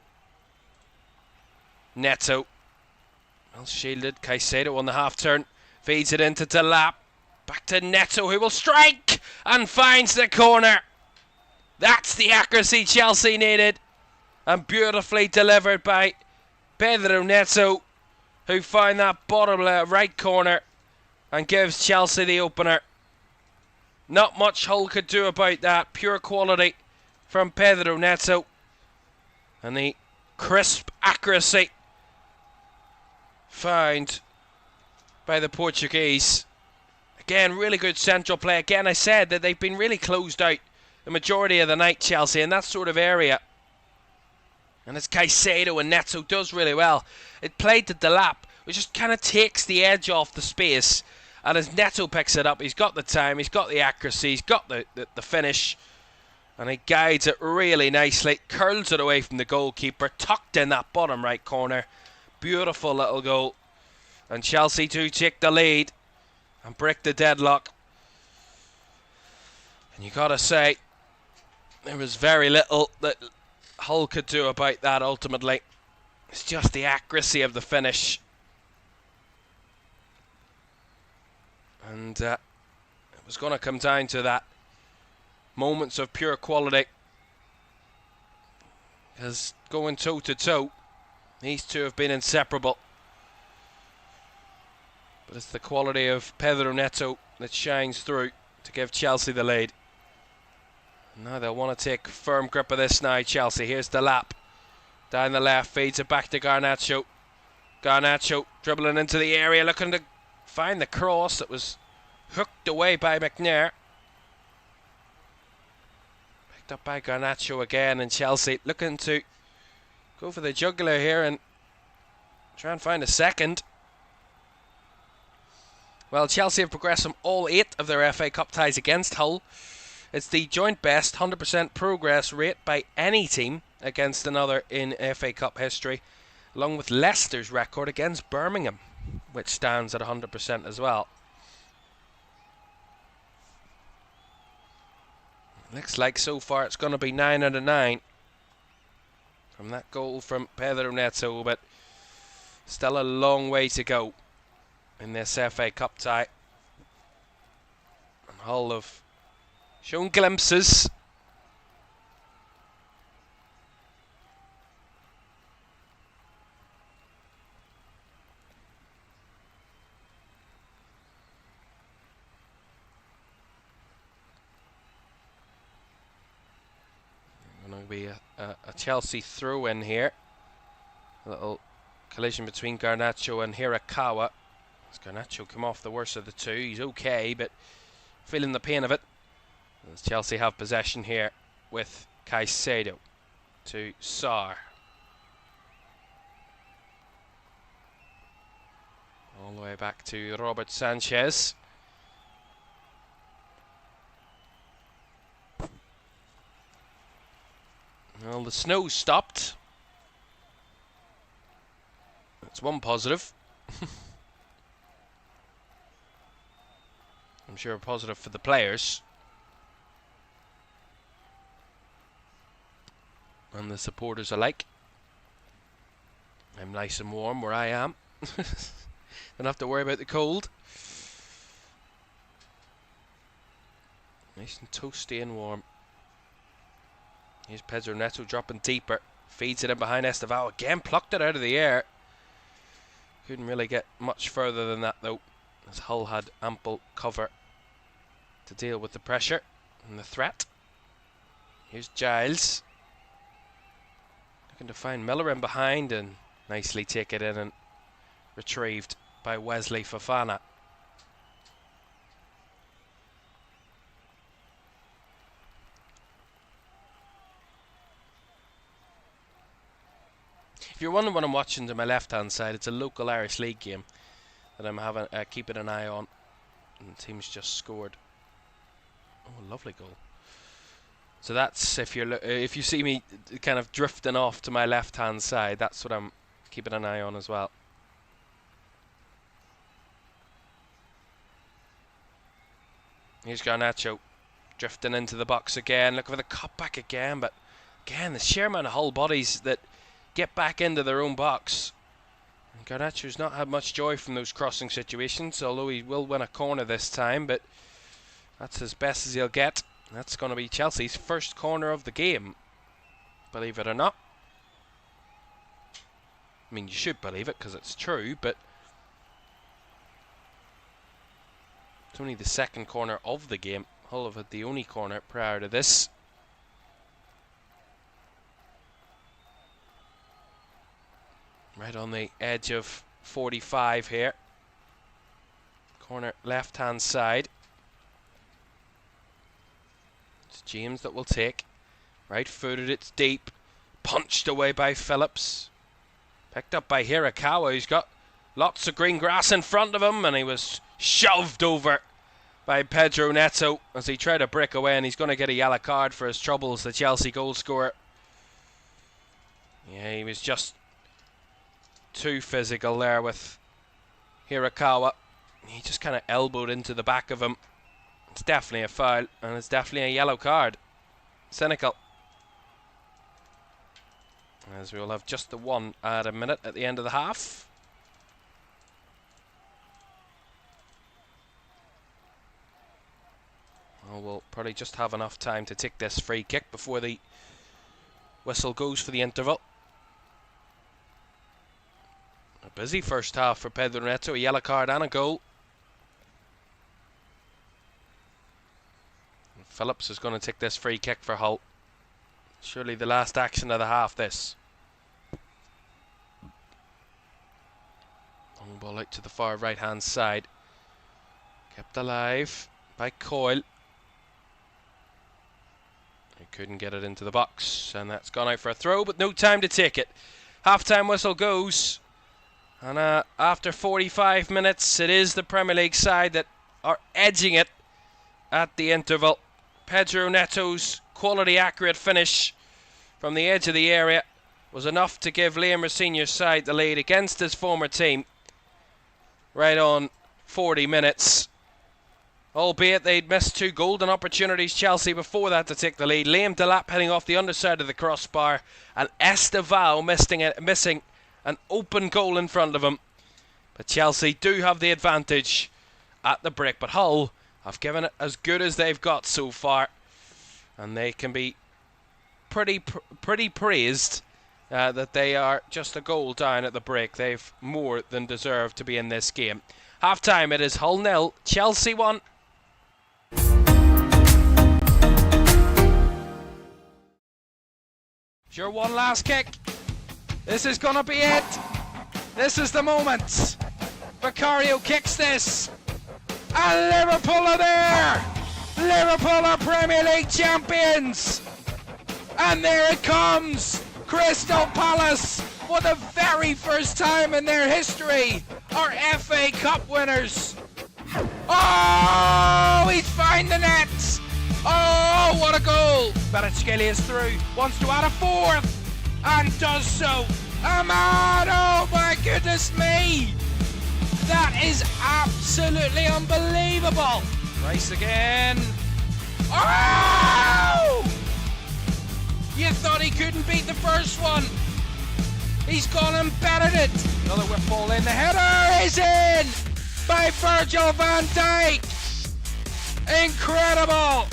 Speaker 1: Neto. Well shielded. Caicedo on the half turn. Feeds it into Delap. Back to Neto, who will strike and finds the corner. That's the accuracy Chelsea needed, and beautifully delivered by Pedro Neto, who found that bottom right corner and gives Chelsea the opener. Not much Hull could do about that. Pure quality from Pedro Neto, and the crisp accuracy found by the Portuguese. Again, really good central play. Again, I said that they've been really closed out the majority of the night, Chelsea, in that sort of area. And as Caicedo and Neto does really well, it played to Delap, which just kind of takes the edge off the space. And as Neto picks it up, he's got the time, he's got the accuracy, he's got the finish. And he guides it really nicely, curls it away from the goalkeeper, tucked in that bottom right corner. Beautiful little goal. And Chelsea do take the lead and break the deadlock. And you gotta say, there was very little that Hull could do about that ultimately. It's just the accuracy of the finish. And it was going to come down to that. Moments of pure quality. Because going toe to toe, these two have been inseparable. But it's the quality of Pedro Neto that shines through to give Chelsea the lead. Now they'll want to take firm grip of this now, Chelsea. Here's the lap. Down the left, feeds it back to Garnacho. Garnacho dribbling into the area, looking to find the cross that was hooked away by McNair. Picked up by Garnacho again, and Chelsea looking to go for the jugular here and try and find a second. Well, Chelsea have progressed from all 8 of their FA Cup ties against Hull. It's the joint best 100% progress rate by any team against another in FA Cup history, along with Leicester's record against Birmingham, which stands at 100% as well. Looks like so far it's going to be 9 out of 9 from that goal from Pedro Neto, but still a long way to go in this FA Cup tie. And Hull have shown glimpses. be a Chelsea throw in here. A little collision between Garnacho and Hirakawa. As Garnacho come off the worst of the two. He's okay, but feeling the pain of it. As Chelsea have possession here with Caicedo to Sarr. All the way back to Robert Sanchez. Well, the snow stopped. That's one positive. I'm sure a positive for the players. And the supporters alike. I'm nice and warm where I am. Don't have to worry about the cold. Nice and toasty and warm. Here's Pedro Neto dropping deeper. Feeds it in behind Estevao. Again, plucked it out of the air. Couldn't really get much further than that though, as Hull had ample cover to deal with the pressure and the threat. Here's Giles. Looking to find Miller in behind and nicely take it in and retrieved by Wesley Fofana. If you're wondering what I'm watching to my left-hand side, it's a local Irish League game that I'm having keeping an eye on. And the team's just scored. Oh, lovely goal. So that's if you see me kind of drifting off to my left-hand side, that's what I'm keeping an eye on as well. Here's Garnacho drifting into the box again, looking for the cutback again, but again the sheer amount of Hull bodies that get back into their own box. And Garnacho's not had much joy from those crossing situations, although he will win a corner this time, but that's as best as he'll get. That's going to be Chelsea's first corner of the game, believe it or not. I mean, you should believe it because it's true, but it's only the second corner of the game. Hull have had the only corner prior to this. Right on the edge of 45 here. Corner left-hand side. It's James that will take. Right-footed, it's deep. Punched away by Phillips. Picked up by Hirakawa, who's got lots of green grass in front of him, and he was shoved over by Pedro Neto as he tried to break away, and he's going to get a yellow card for his troubles, the Chelsea goal scorer. Yeah, he was just too physical there with Hirakawa. He just kind of elbowed into the back of him. It's definitely a foul, and it's definitely a yellow card. Cynical. As we'll have just the one at a minute at the end of the half. Well, we'll probably just have enough time to take this free kick before the whistle goes for the interval. A busy first half for Pedro Neto, a yellow card and a goal. And Phillips is going to take this free kick for Hull. Surely the last action of the half, this. Long ball out to the far right hand side. Kept alive by Coyle. He couldn't get it into the box, and that's gone out for a throw, but no time to take it. Half-time whistle goes, and after 45 minutes, it is the Premier League side that are edging it at the interval. Pedro Neto's quality accurate finish from the edge of the area was enough to give Liam Rosenior's side the lead against his former team right on 40 minutes. Albeit they'd missed two golden opportunities, Chelsea, before that to take the lead. Liam Delap heading off the underside of the crossbar, and Estevao missing an open goal in front of him. But Chelsea do have the advantage at the break, but Hull have given it as good as they've got so far, and they can be pretty praised that they are just a goal down at the break. They've more than deserved to be in this game. Half time, it is Hull 0, Chelsea 1. Sure, one last kick. This is gonna be it. This is the moment. Vicario kicks this. And Liverpool are there. Liverpool are Premier League champions. And there it comes. Crystal Palace, for the very first time in their history, are FA Cup winners. Oh, he's found the net. Oh, what a goal. Kvaratskhelia is through, wants to add a fourth, and does so. Ahmad, oh my goodness me. That is absolutely unbelievable. Rice again. Oh! You thought he couldn't beat the first one. He's gone and bettered it. Another whip ball in. The header is in by Virgil van Dijk. Incredible.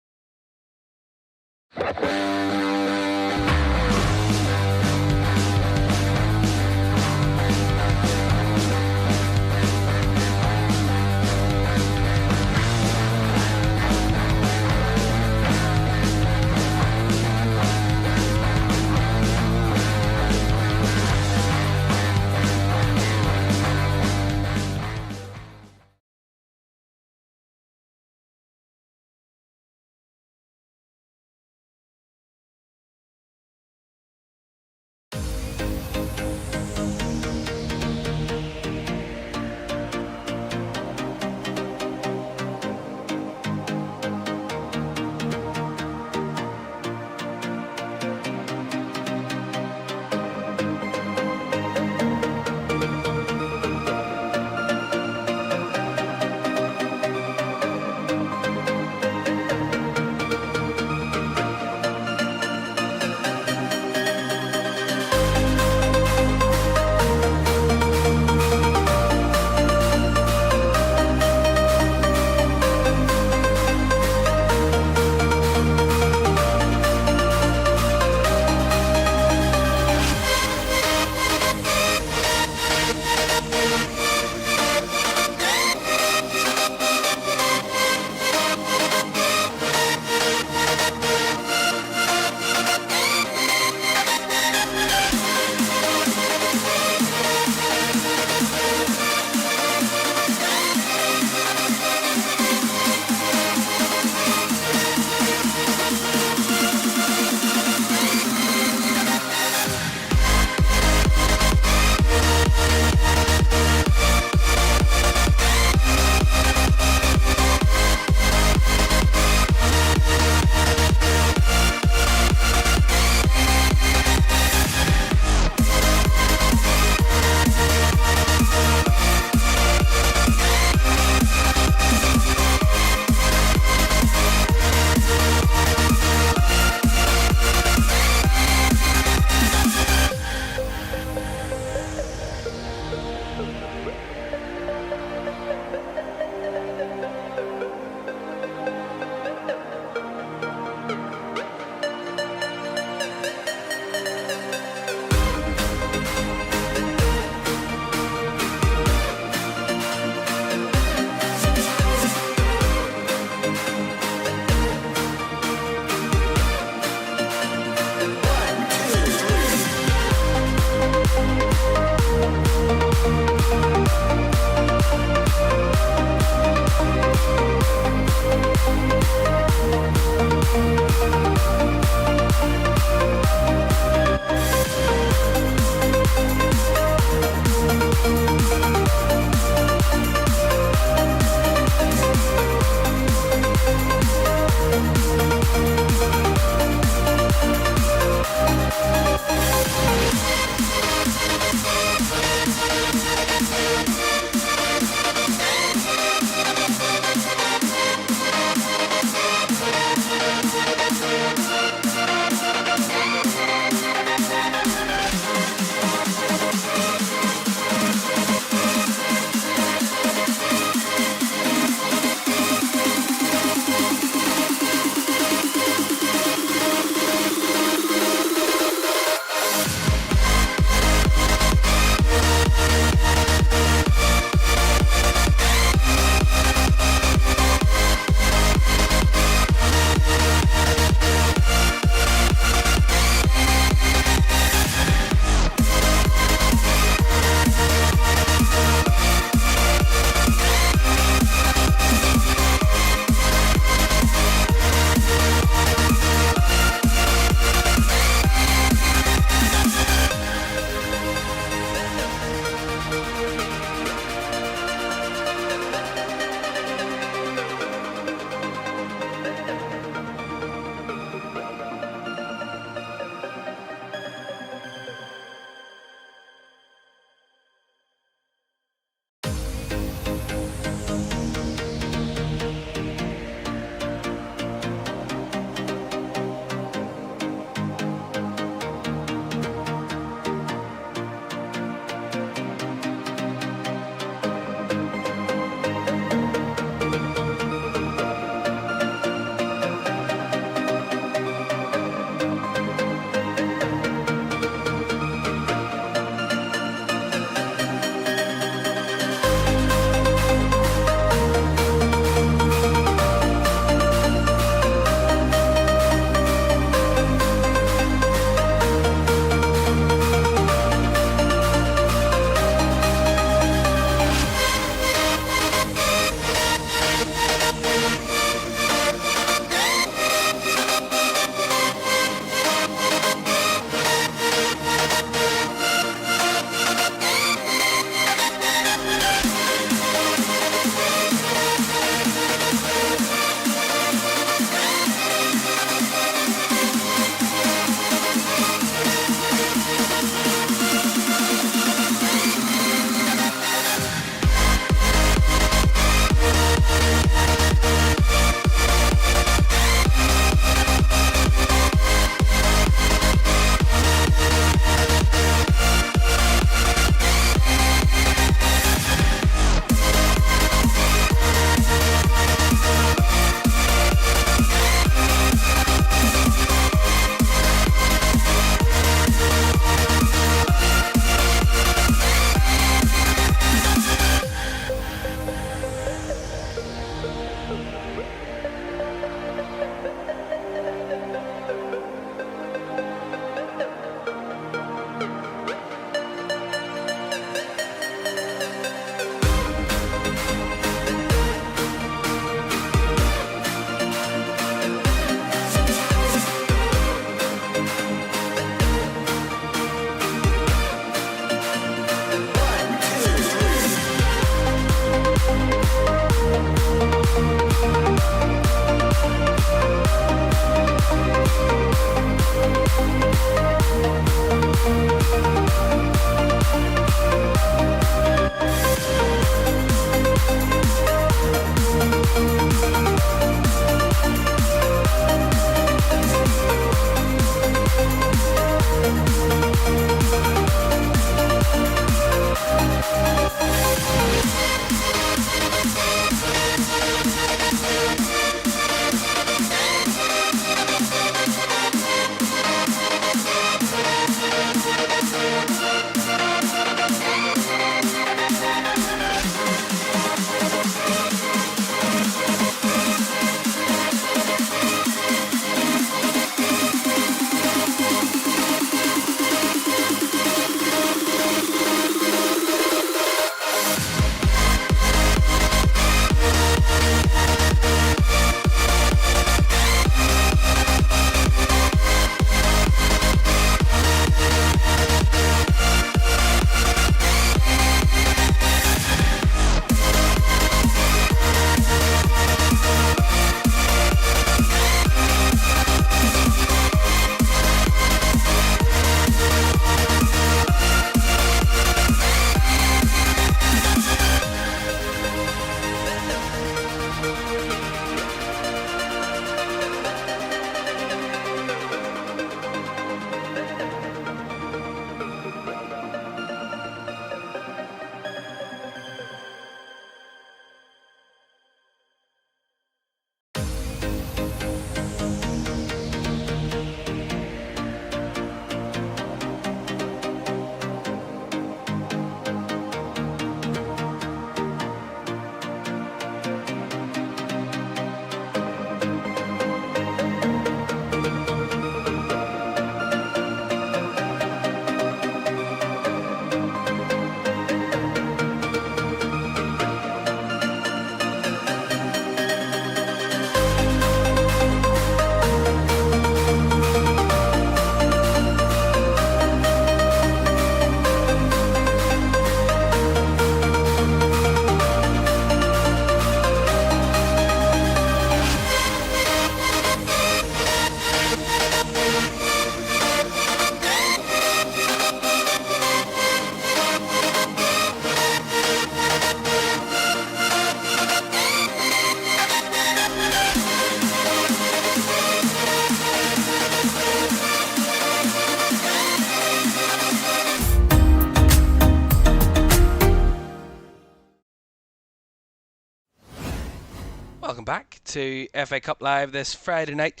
Speaker 1: Welcome back to FA Cup Live this Friday night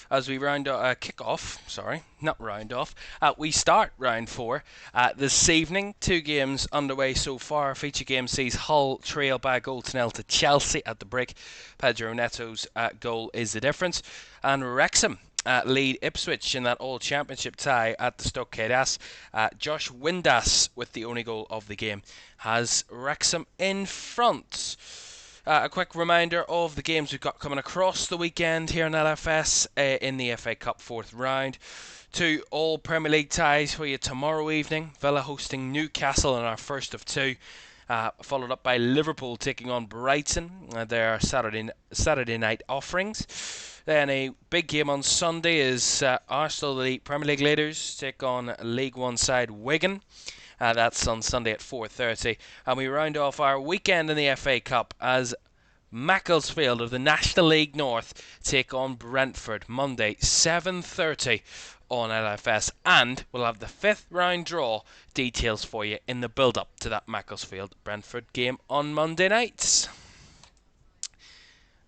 Speaker 1: as we round kick-off, sorry, not round off. We start round 4 this evening. 2 games underway so far. Feature game sees Hull trail by a goal to nil to Chelsea at the break. Pedro Neto's goal is the difference. And Wrexham lead Ipswich in that all-championship tie at the Stockade Ass. Josh Windass, with the only goal of the game, has Wrexham in front. A quick reminder of the games we've got coming across the weekend here in LFS in the FA Cup 4th round. 2 all Premier League ties for you tomorrow evening. Villa hosting Newcastle in our first of 2. Followed up by Liverpool taking on Brighton. Their Saturday night offerings. Then a big game on Sunday is Arsenal, the Premier League leaders, take on League One side Wigan. That's on Sunday at 4:30. And we round off our weekend in the FA Cup as Macclesfield of the National League North take on Brentford Monday 7:30 on LFS. And we'll have the 5th round draw details for you in the build-up to that Macclesfield-Brentford game on Monday nights.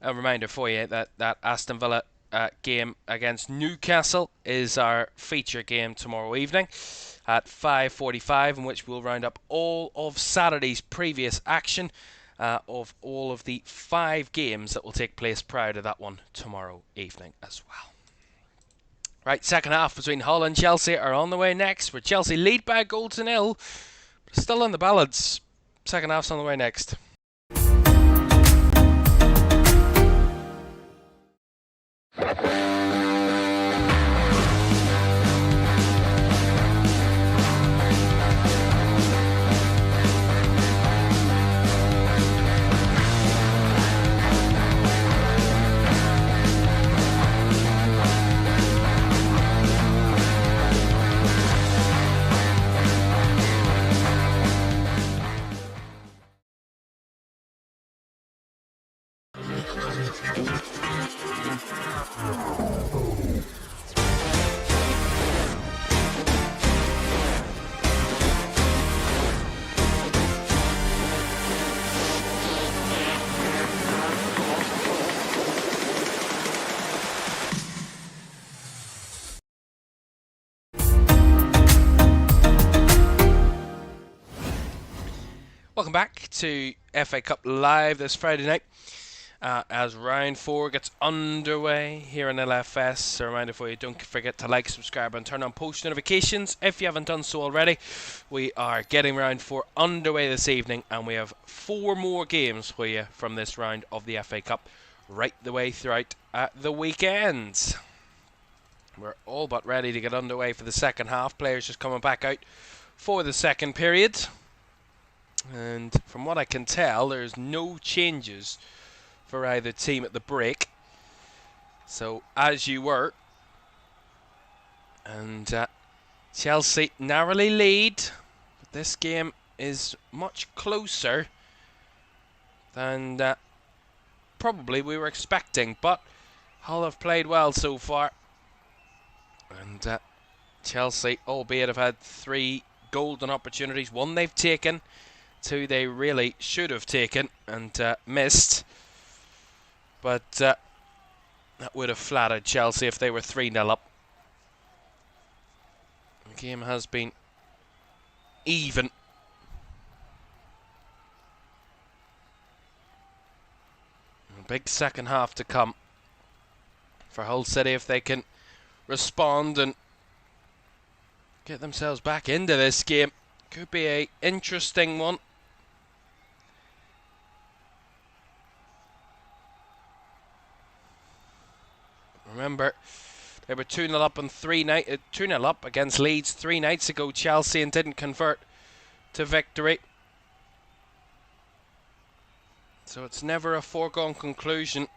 Speaker 1: A reminder for you that Aston Villa game against Newcastle is our feature game tomorrow evening at 5:45, in which we'll round up all of Saturday's previous action of all of the 5 games that will take place prior to that one tomorrow evening as well. Right, second half between Hull and Chelsea are on the way next, where Chelsea lead by a goal to nil, but still in the balance. Second half's on the way next. Welcome back to FA Cup Live this Friday night as round 4 gets underway here in LFS. A reminder for you, don't forget to like, subscribe and turn on post notifications if you haven't done so already. We are getting round 4 underway this evening, and we have 4 more games for you from this round of the FA Cup right the way throughout the weekend. We're all but ready to get underway for the second half. Players just coming back out for the second period. And from what I can tell, there's no changes for either team at the break. So, as you were. And Chelsea narrowly lead. But this game is much closer than probably we were expecting. But Hull have played well so far. And Chelsea, albeit have had 3 golden opportunities. 1 they've taken. 2 they really should have taken and missed. But that would have flattered Chelsea if they were 3-0 up. The game has been even. A big second half to come for Hull City if they can respond and get themselves back into this game. Could be an interesting one. Remember, they were 2-0 up on 2-0 up against Leeds 3 nights ago, Chelsea, and didn't convert to victory. So it's never a foregone conclusion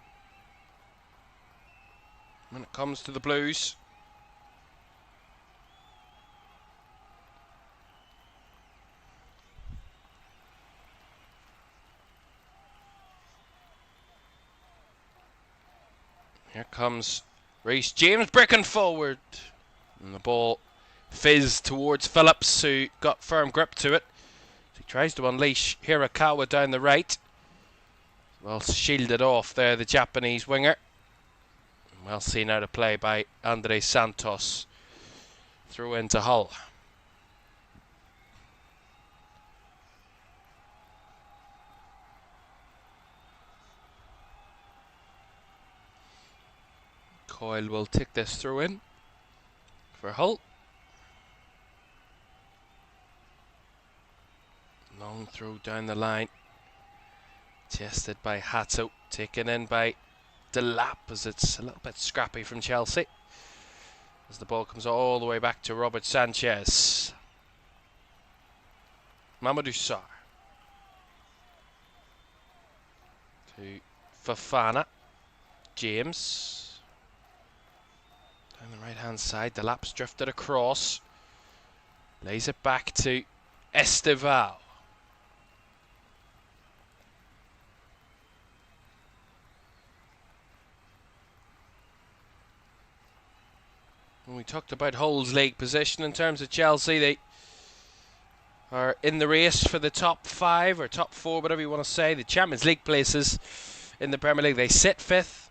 Speaker 1: when it comes to the Blues. Here comes Reece James breaking forward. And the ball fizzed towards Phillips, who got firm grip to it. He tries to unleash Hirakawa down the right. Well shielded off there, the Japanese winger. Well seen out of play by Andre Santos. Through into Hull. Coyle will take this through in for Hull. Long throw down the line. Chested by Hato. Taken in by Delap as it's a little bit scrappy from Chelsea. As the ball comes all the way back to Robert Sanchez. Mamadou Sarr. To Fofana. James. Down the right hand side. Delap's drifted across. Lays it back to Esteval. We talked about Hull's league position. In terms of Chelsea, they are in the race for the top 5 or top 4, whatever you want to say. The Champions League places in the Premier League. They sit 5th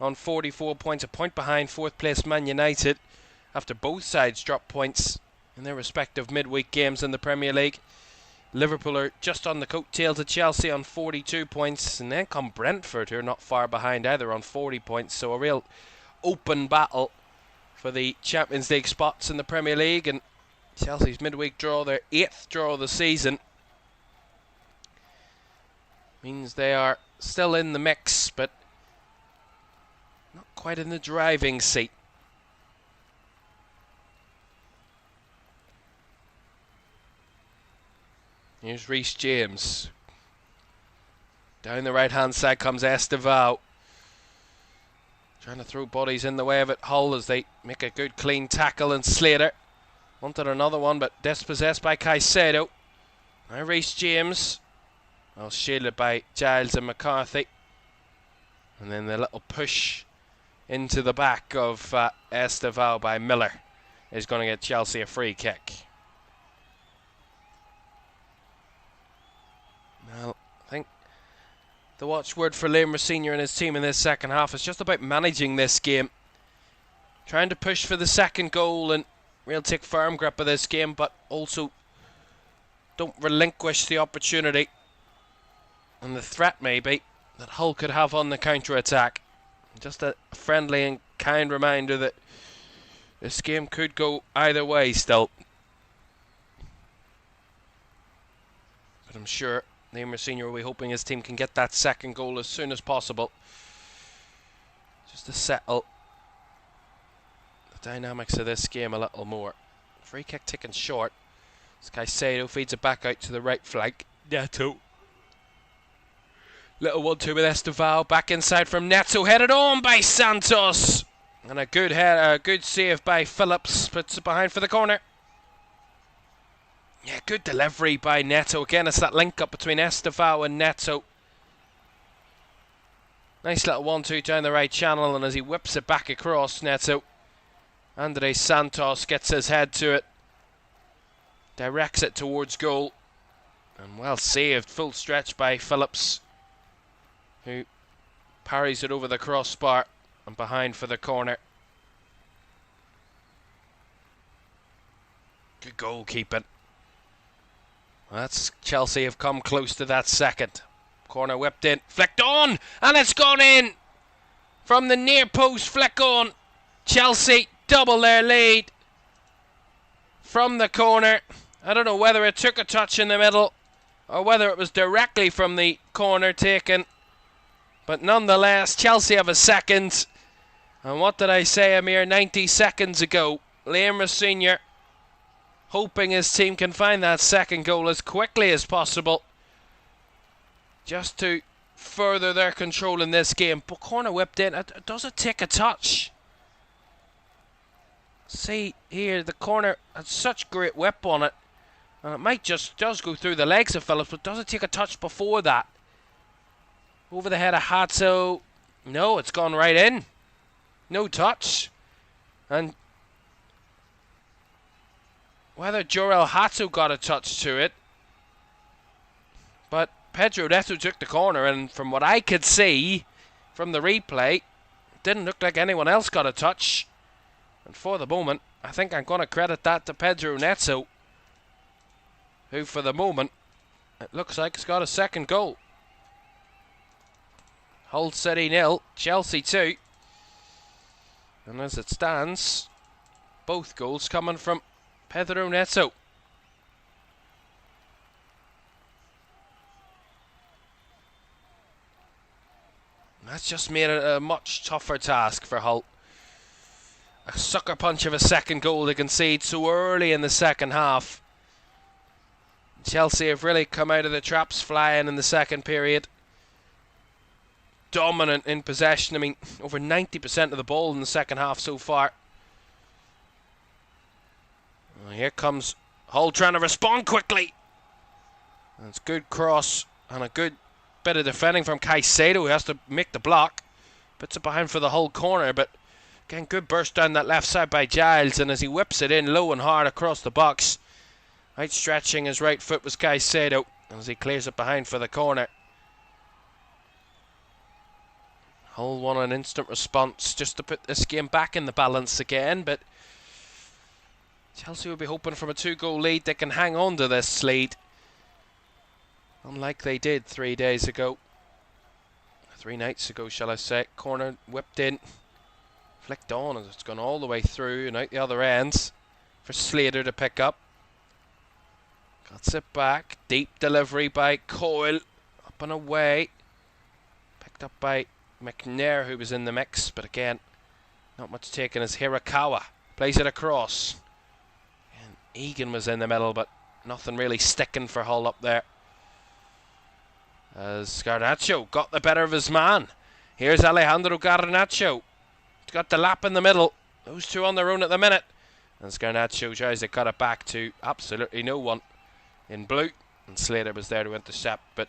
Speaker 1: on 44 points, a point behind 4th place Man United, after both sides drop points in their respective midweek games in the Premier League. Liverpool are just on the coattails of Chelsea on 42 points, and then come Brentford, who are not far behind either, on 40 points. So a real open battle for the Champions League spots in the Premier League. And Chelsea's midweek draw, their 8th draw of the season, means they are still in the mix, but not quite in the driving seat. Here's Reece James. Down the right hand side comes Esteval. Trying to throw bodies in the way of it. Hull as they make a good clean tackle, and Slater wanted another one but dispossessed by Caicedo. Now Reece James. Well shielded by Giles and McCarthy. And then the little push into the back of Esteval by Miller is going to get Chelsea a free kick. Well, I think the watchword for Liam Senior and his team in this second half is just about managing this game. Trying to push for the second goal and real take firm grip of this game, but also don't relinquish the opportunity and the threat maybe that Hull could have on the counter-attack. Just a friendly and kind reminder that this game could go either way still. But I'm sure Liam Senior will be hoping his team can get that second goal as soon as possible, just to settle the dynamics of this game a little more. Free kick taken short. Caicedo feeds it back out to the right flank. Neto. Little 1-2 with Esteval. Back inside from Neto. Headed on by Santos. And a good save by Phillips. Puts it behind for the corner. Yeah, good delivery by Neto. Again, it's that link up between Esteval and Neto. Nice little 1-2 down the right channel, and as he whips it back across, Neto, Andre Santos gets his head to it. Directs it towards goal. And well saved. Full stretch by Phillips, who parries it over the crossbar and behind for the corner. Good goalkeeping. Well, that's Chelsea have come close to that second. Corner whipped in, flicked on, and it's gone in from the near post. Flick on. Chelsea double their lead from the corner. I don't know whether it took a touch in the middle or whether it was directly from the corner taken, but nonetheless Chelsea have a second. And what did I say a mere 90 seconds ago? Liam Senior hoping his team can find that second goal as quickly as possible, just to further their control in this game. But corner whipped in. Does it take a touch? See here, the corner had such great whip on it, and it might does go through the legs of Phillips, but does it take a touch before that? Over the head of Hato. No, it's gone right in. No touch. And whether Jorel Hato got a touch to it, but Pedro Neto took the corner, and from what I could see from the replay, it didn't look like anyone else got a touch. And for the moment, I think I'm going to credit that to Pedro Neto, who for the moment, it looks like has got a second goal. Hull City 0, Chelsea 2. And as it stands, both goals coming from Pedro Neto. That's just made it a much tougher task for Hull. A sucker punch of a second goal to concede so early in the second half. Chelsea have really come out of the traps flying in the second period. Dominant in possession. I mean, over 90% of the ball in the second half so far. Well, here comes Hull trying to respond quickly. That's a good cross and a good bit of defending from Caicedo, who has to make the block. Puts it behind for the Hull corner, but again, good burst down that left side by Giles, and as he whips it in low and hard across the box, outstretching his right foot was Caicedo as he clears it behind for the corner. Hull want an instant response just to put this game back in the balance again, but Chelsea will be hoping from a 2-goal lead they can hang on to this lead, unlike they did 3 days ago. 3 nights ago, shall I say. Corner whipped in, flicked on, as it's gone all the way through and out the other ends for Slater to pick up. Cuts it back, deep delivery by Coyle, up and away. Picked up by McNair, who was in the mix, but again, not much taken as Hirakawa plays it across. And Egan was in the middle, but nothing really sticking for Hull up there. As Garnacho got the better of his man. Here's Alejandro Garnacho. He's got the lap in the middle. Those two on their own at the minute. As Garnacho tries to cut it back to absolutely no one in blue. And Slater was there to intercept, but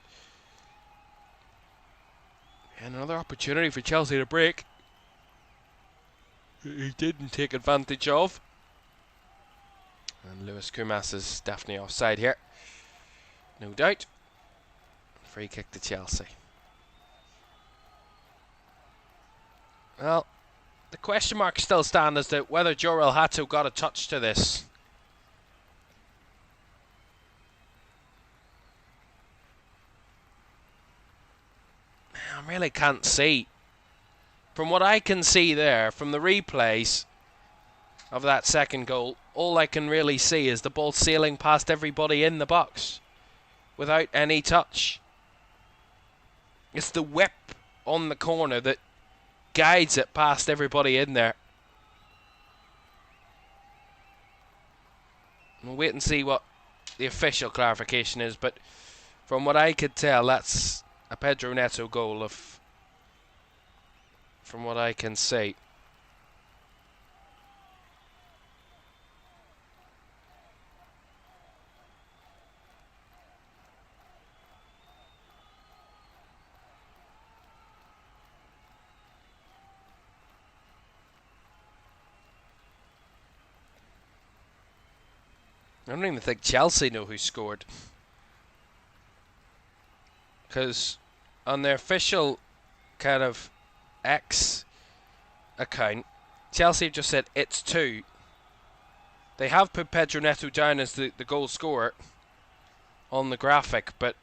Speaker 1: and another opportunity for Chelsea to break. He didn't take advantage of. And Lewis Kumas is definitely offside here. No doubt. Free kick to Chelsea. Well, the question marks still stand as to whether Jorel Hato got a touch to this. I really can't see. From what I can see there, from the replays of that second goal, all I can really see is the ball sailing past everybody in the box without any touch. It's the whip on the corner that guides it past everybody in there. We'll wait and see what the official clarification is, but from what I could tell, that's a Pedro Neto goal from what I can see. I don't even think Chelsea know who scored, because on their official kind of X account, Chelsea have just said it's 2. They have put Pedro Neto down as the goal scorer on the graphic, but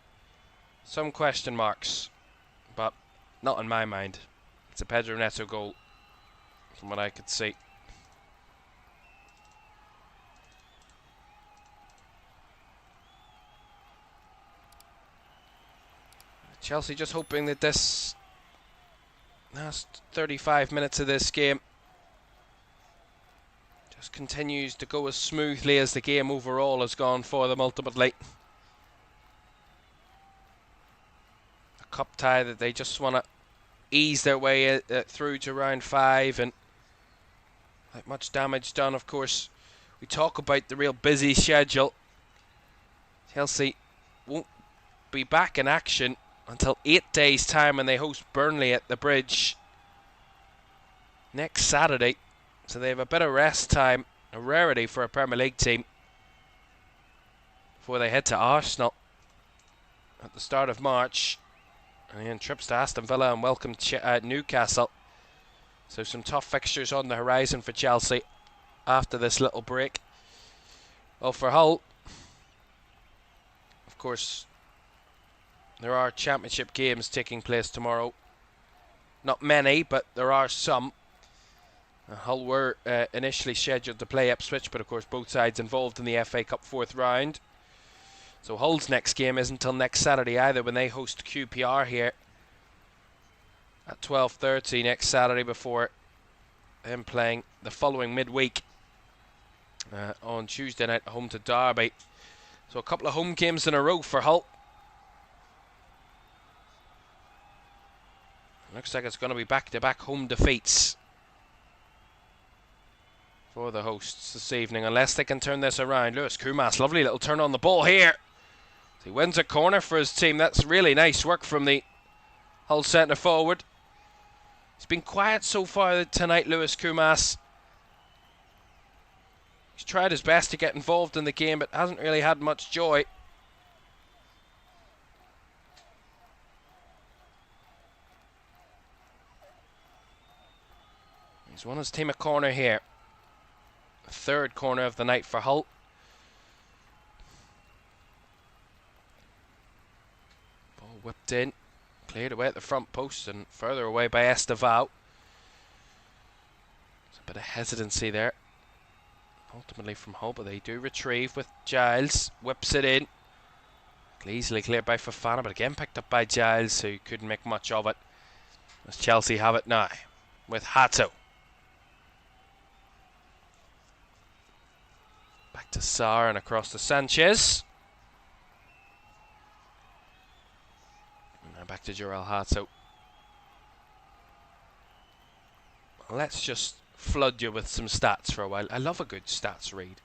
Speaker 1: some question marks, but not in my mind. It's a Pedro Neto goal from what I could see. Chelsea just hoping that this last 35 minutes of this game just continues to go as smoothly as the game overall has gone for them ultimately. A cup tie that they just want to ease their way through to round 5, and not much damage done. Of course, we talk about the real busy schedule. Chelsea won't be back in action until 8 days' time when they host Burnley at the Bridge next Saturday. So they have a bit of rest time, a rarity for a Premier League team, before they head to Arsenal at the the start of March. And then trips to Aston Villa and welcome Newcastle. So some tough fixtures on the horizon for Chelsea after this little break. Well, for Hull, of course, there are championship games taking place tomorrow. Not many, but there are some. Hull were initially scheduled to play Ipswich, but of course both sides involved in the FA Cup 4th round. So Hull's next game isn't until next Saturday either, when they host QPR here at 12:30 next Saturday, before them playing the following midweek on Tuesday night home to Derby. So a couple of home games in a row for Hull. Looks like it's going to be back-to-back home defeats for the hosts this evening, unless they can turn this around. Lewis Kumas, lovely little turn on the ball here. He wins a corner for his team. That's really nice work from the Hull centre forward. He's been quiet so far tonight, Lewis Kumas. He's tried his best to get involved in the game, but hasn't really had much joy. He's won his team a corner here. The 3rd corner of the night for Hull. Ball whipped in, cleared away at the front post and further away by Estevao. There's a bit of hesitancy there, ultimately from Hull, but they do retrieve with Giles. Whips it in. Easily cleared by Fofana, but again picked up by Giles, who couldn't make much of it. As Chelsea have it now with Hato. Back to Sarr and across to Sanchez. And now back to Jorel Hato. Let's just flood you with some stats for a while. I love a good stats read,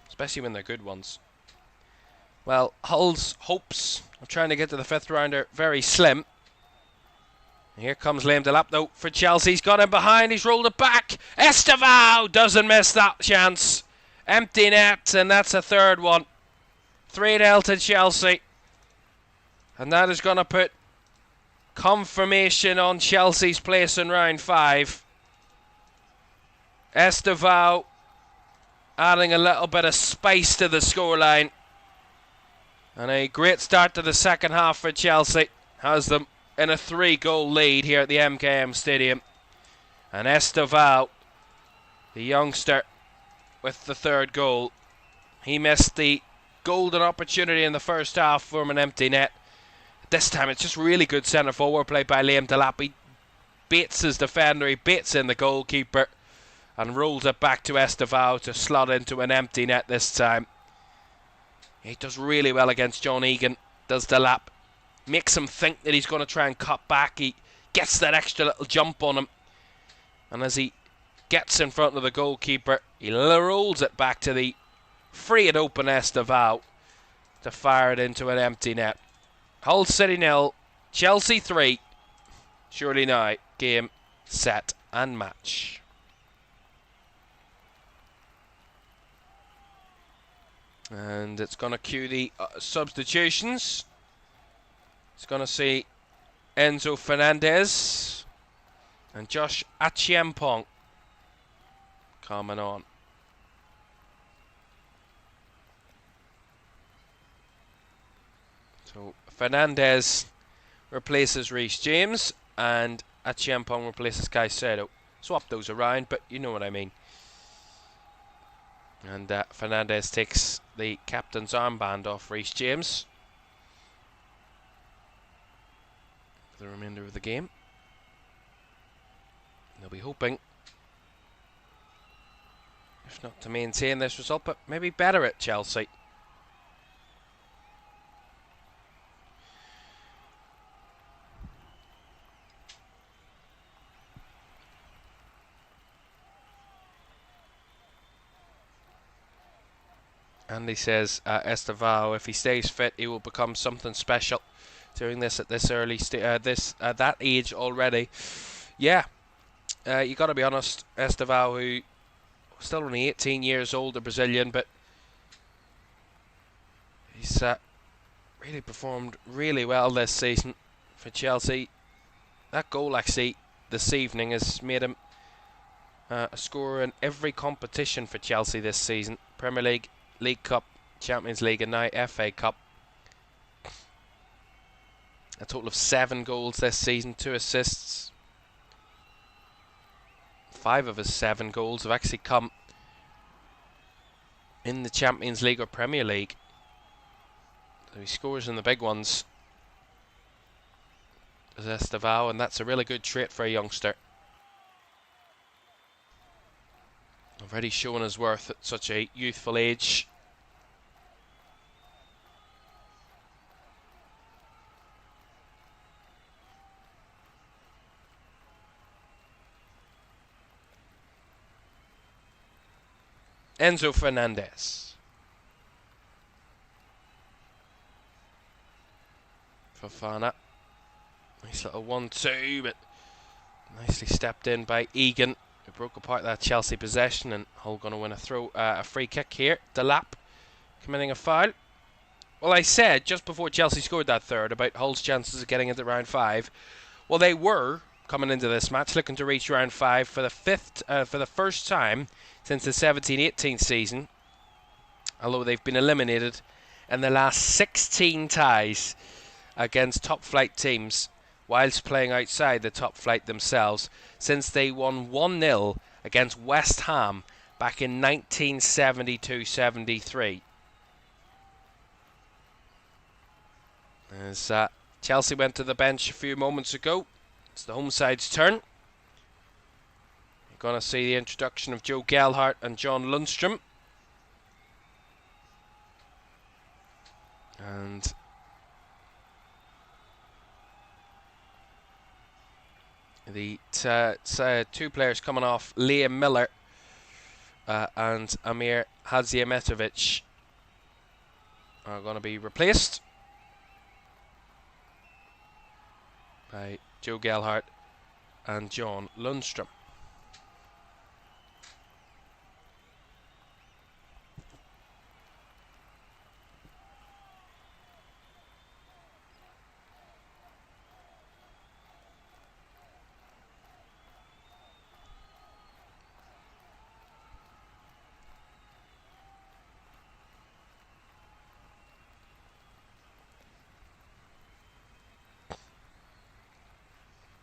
Speaker 1: especially when they're good ones. Well, Hull's hopes of trying to get to the 5th round are very slim. Here comes Liam Delap though for Chelsea. He's got him behind, he's rolled it back. Estevao doesn't miss that chance. Empty net, and that's a 3rd one. 3-0 to Chelsea. And that is going to put confirmation on Chelsea's place in round 5. Estevao adding a little bit of spice to the scoreline. And a great start to the second half for Chelsea. Has them in a 3-goal lead here at the MKM Stadium. And Estevao, the youngster, with the 3rd goal. He missed the golden opportunity in the first half from an empty net. This time it's just really good centre forward play by Liam Delap. He baits his defender, he baits in the goalkeeper and rolls it back to Estevao to slot into an empty net this time. He does really well against John Egan, does Delap. Makes him think that he's going to try and cut back. He gets that extra little jump on him, and as he gets in front of the goalkeeper, he rolls it back to the free and open Estevao to fire it into an empty net. Hull City 0, Chelsea 3. Surely now, game, set and match. And it's going to cue the substitutions. It's going to see Enzo Fernandez and Josh Achiampong coming on. So Fernandez replaces Reece James and Achiampong replaces Caicedo. Swap those around, but you know what I mean. And Fernandez takes the captain's armband off Reece James for the remainder of the game. They'll be hoping, if not to maintain this result, but maybe better at Chelsea. Andy says Estevao, if he stays fit, he will become something special. Doing this at this early that age already. Yeah, you got to be honest. Estevao, who still only 18 years old, a Brazilian, but he's really performed really well this season for Chelsea. That goal actually this evening has made him a scorer in every competition for Chelsea this season. Premier League, League Cup, Champions League and now FA Cup. A total of 7 goals this season, 2 assists. 5 of his 7 goals have actually come in the Champions League or Premier League. So he scores in the big ones. Esteval, and that's a really good trait for a youngster. Already shown his worth at such a youthful age. Enzo Fernandez. Fofana. Nice little 1-2, but nicely stepped in by Egan, who broke apart that Chelsea possession, and Hull going to win a free kick here. Delap committing a foul. Well, I said just before Chelsea scored that third about Hull's chances of getting into round 5. Well, they were coming into this match looking to reach round 5 for the first time since the 17-18 season, although they've been eliminated in the last 16 ties against top flight teams whilst playing outside the top flight themselves since they won 1-0 against West Ham back in 1972-73. As Chelsea went to the bench a few moments ago, it's the home side's turn. You're going to see the introduction of Joe Gelhardt and John Lundstrom. And the two players coming off, Liam Miller and Amir Hadzimetovic, are going to be replaced by Joe Gelhardt and John Lundstrom.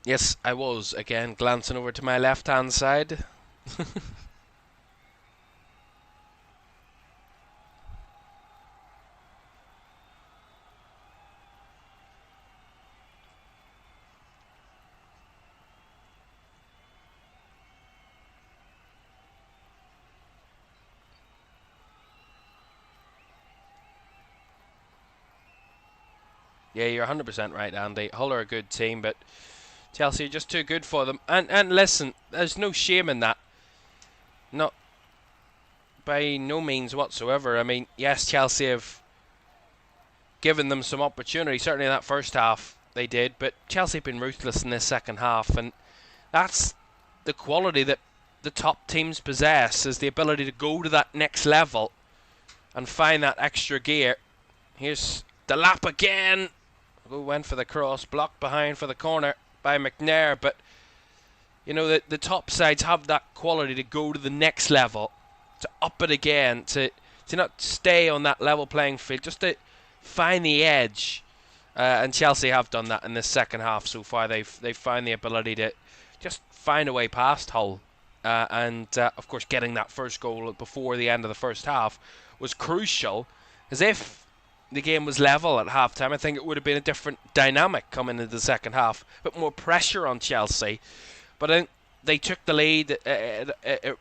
Speaker 1: Yes, I was, again, glancing over to my left-hand side. Yeah, you're 100% right, Andy. Hull are a good team, but Chelsea are just too good for them. And listen, there's no shame in that. Not by no means whatsoever. I mean, yes, Chelsea have given them some opportunity. Certainly in that first half they did. But Chelsea have been ruthless in this second half. And that's the quality that the top teams possess, is the ability to go to that next level and find that extra gear. Here's Delap again. Who went for the cross, blocked behind for the corner by McNair, but you know the top sides have that quality to go to the next level, to up it again, to not stay on that level playing field, just to find the edge. And Chelsea have done that in this second half so far. They've found the ability to just find a way past Hull, and of course getting that first goal before the end of the first half was crucial. As if the game was level at half-time, I think it would have been a different dynamic coming into the second half. A bit more pressure on Chelsea. But I think they took the lead. It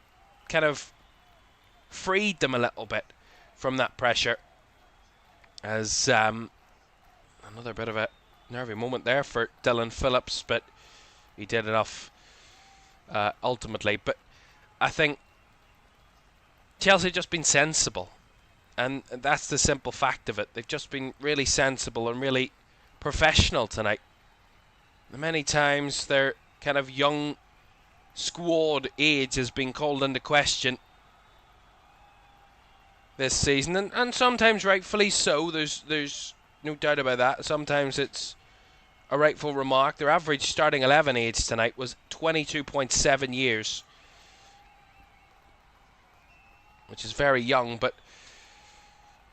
Speaker 1: kind of freed them a little bit from that pressure. As another bit of a nervy moment there for Dylan Phillips, but he did enough ultimately. But I think Chelsea have just been sensible. And that's the simple fact of it. They've just been really sensible and really professional tonight. Many times their kind of young squad age has been called into question this season, and sometimes rightfully so. There's no doubt about that. Sometimes it's a rightful remark. Their average starting 11 age tonight was 22.7 years, which is very young, but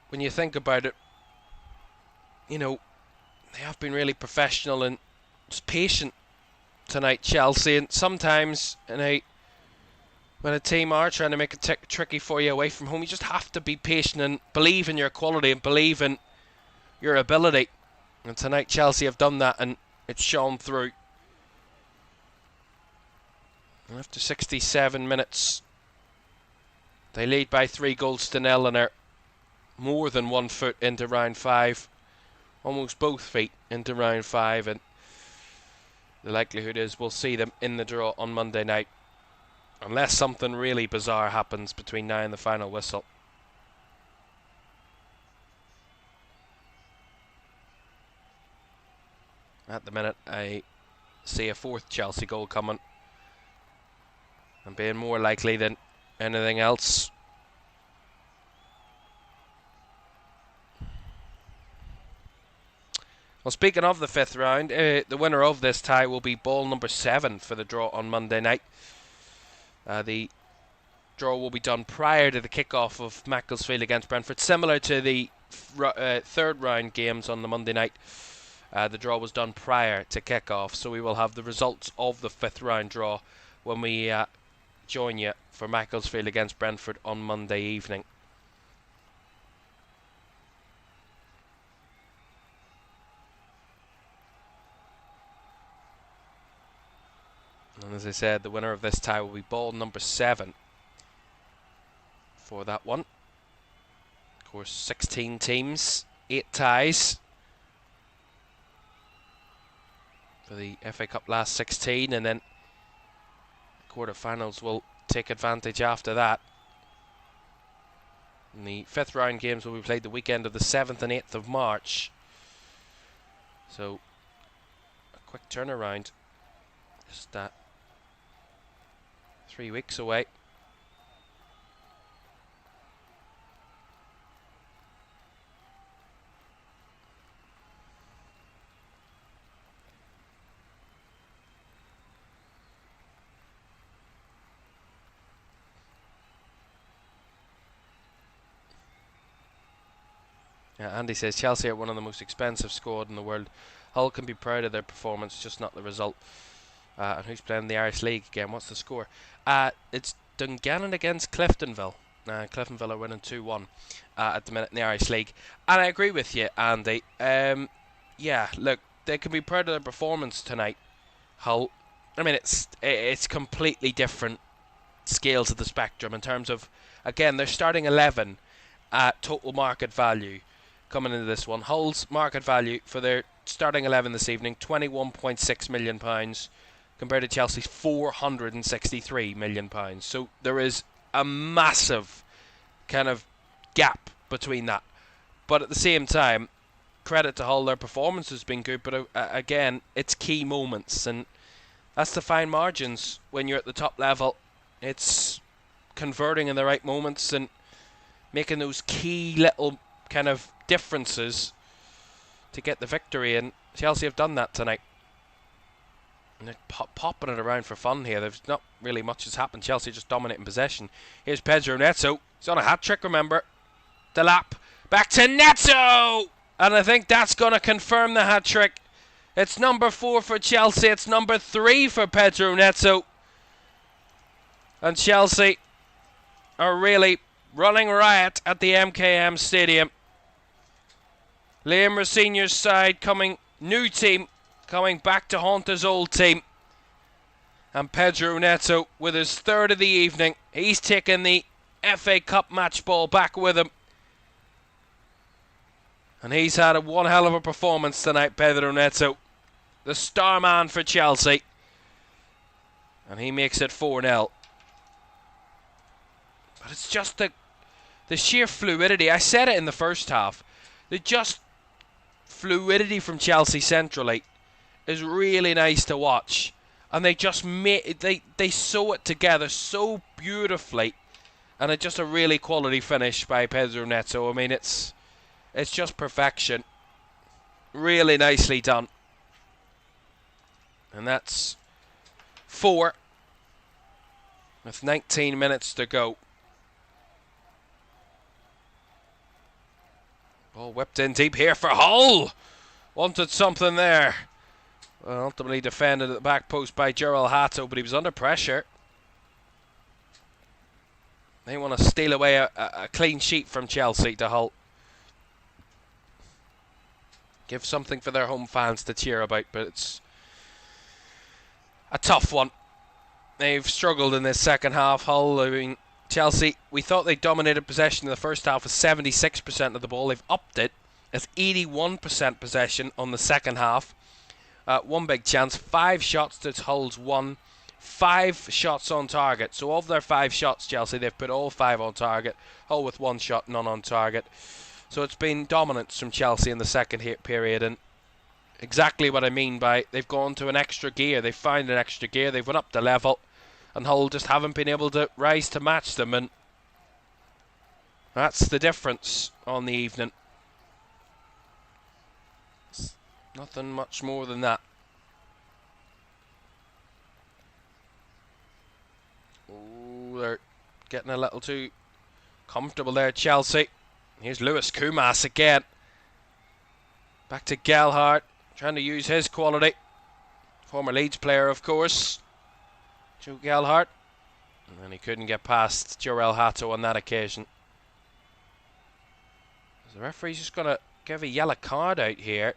Speaker 1: when you think about it, you know, they have been really professional and just patient tonight, Chelsea. And sometimes when a team are trying to make it tricky for you away from home, you just have to be patient and believe in your quality and believe in your ability. And tonight Chelsea have done that, and it's shown through. And after 67 minutes, they lead by 3-0 and are more than 1 foot into round 5. Almost both feet into round 5, and the likelihood is we'll see them in the draw on Monday night, unless something really bizarre happens between now and the final whistle. At the minute, I see a 4th Chelsea goal coming, and being more likely than anything else. Well, speaking of the 5th round, the winner of this tie will be ball number 7 for the draw on Monday night. The draw will be done prior to the kickoff of Macclesfield against Brentford, similar to the 3rd round games on the Monday night. The draw was done prior to kickoff, so we will have the results of the 5th round draw when we join you for Macclesfield against Brentford on Monday evening. And as I said, the winner of this tie will be ball number 7 for that one. Of course, 16 teams, 8 ties for the FA Cup last 16, and then quarterfinals will take advantage after that. And the 5th round games will be played the weekend of the 7th and 8th of March. So, a quick turnaround. Just 3 weeks away. Andy says Chelsea are one of the most expensive squad in the world. Hull can be proud of their performance, just not the result. And who's playing the Irish League again? What's the score? It's Dungannon against Cliftonville. Cliftonville are winning 2-1 at the minute in the Irish League. And I agree with you, Andy. Yeah, look, they can be proud of their performance tonight, Hull. I mean, it's completely different scales of the spectrum in terms of, again, they're starting 11 at total market value coming into this one. Hull's market value for their starting 11 this evening, £21.6 million, compared to Chelsea's £463 million. So there is a massive kind of gap between that. But at the same time, credit to Hull, their performance has been good, but again, it's key moments, and that's the fine margins when you're at the top level. It's converting in the right moments and making those key little kind of differences to get the victory, and Chelsea have done that tonight. And they're popping it around for fun here. There's not really much has happened. Chelsea just dominating possession. Here's Pedro Neto. He's on a hat-trick, remember. Delap. Back to Neto! And I think that's going to confirm the hat-trick. It's number 4 for Chelsea. It's number 3 for Pedro Neto. And Chelsea are really running riot at the MKM Stadium. Liam Rosenior's side new team coming back to haunt his old team. And Pedro Neto with his 3rd of the evening. He's taken the FA Cup match ball back with him. And he's had one hell of a performance tonight, Pedro Neto. The star man for Chelsea. And he makes it 4-0. But it's just the sheer fluidity. I said it in the first half. The just fluidity from Chelsea centrally is really nice to watch. And they just they sew it together so beautifully. And it's just a really quality finish by Pedro Neto. I mean, it's just perfection. Really nicely done. And that's 4 with 19 minutes to go. Ball whipped in deep here for Hull. Wanted something there. Well, ultimately defended at the back post by Gerald Hatto, but he was under pressure. They want to steal away a clean sheet from Chelsea to Hull. Give something for their home fans to cheer about, but it's a tough one. They've struggled in this second half. Hull, I mean, Chelsea, we thought they dominated possession in the first half with 76% of the ball. They've upped it. It's 81% possession on the second half. One big chance, 5 shots to Hull's 1. 5 shots on target. So of their 5 shots, Chelsea, they've put all 5 on target. Hull with 1 shot, none on target. So it's been dominance from Chelsea in the second period, and exactly what I mean by they've gone to an extra gear. They've found an extra gear. They've went up the level, and Hull just haven't been able to rise to match them, and that's the difference on the evening. It's nothing much more than that. Oh, they're getting a little too comfortable there, Chelsea. Here's Lewis Kumas again. Back to Gelhardt, trying to use his quality. Former Leeds player, of course, Joe Gelhardt. And then he couldn't get past Jorel Hato on that occasion. The referee's just going to give a yellow card out here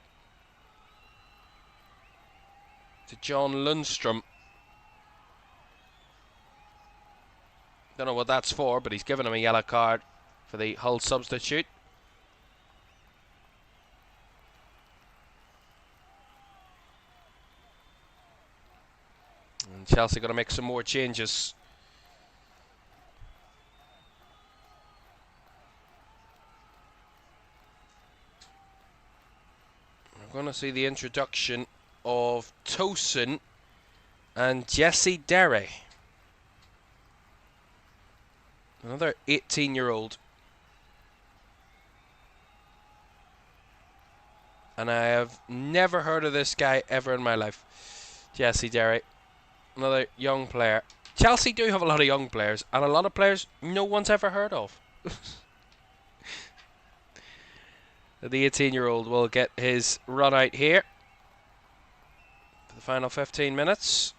Speaker 1: to John Lundstrom. Don't know what that's for, but he's given him a yellow card for the Hull substitute. And Chelsea got to make some more changes. We're going to see the introduction of Tosin and Jesse Derry. Another 18-year-old. And I have never heard of this guy ever in my life. Jesse Derry. Another young player. Chelsea do have a lot of young players, and a lot of players no one's ever heard of. The 18-year-old will get his run out here for the final 15 minutes.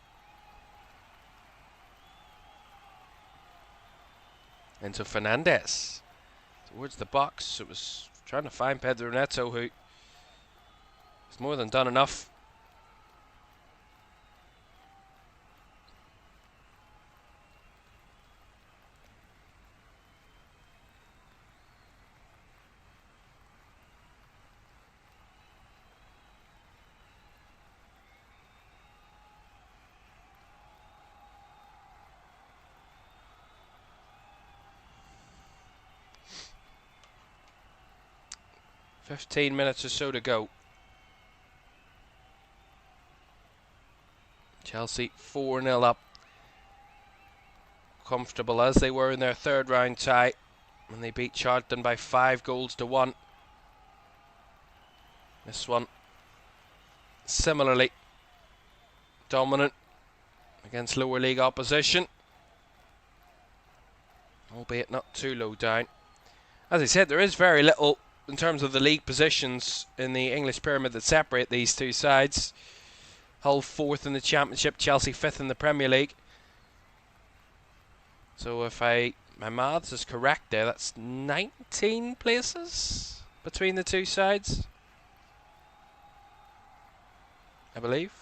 Speaker 1: Into Fernandez towards the box. It was trying to find Pedro Neto, who has more than done enough. "15 minutes or so to go." Chelsea 4-0 up. Comfortable as they were in their third round tie when they beat Charlton by 5-1. This one similarly dominant against lower league opposition, albeit not too low down. As I said, there is very little in terms of the league positions in the English pyramid that separate these two sides. Hull 4th in the Championship, Chelsea 5th in the Premier League. So if my maths is correct there, that's 19 places between the two sides, I believe.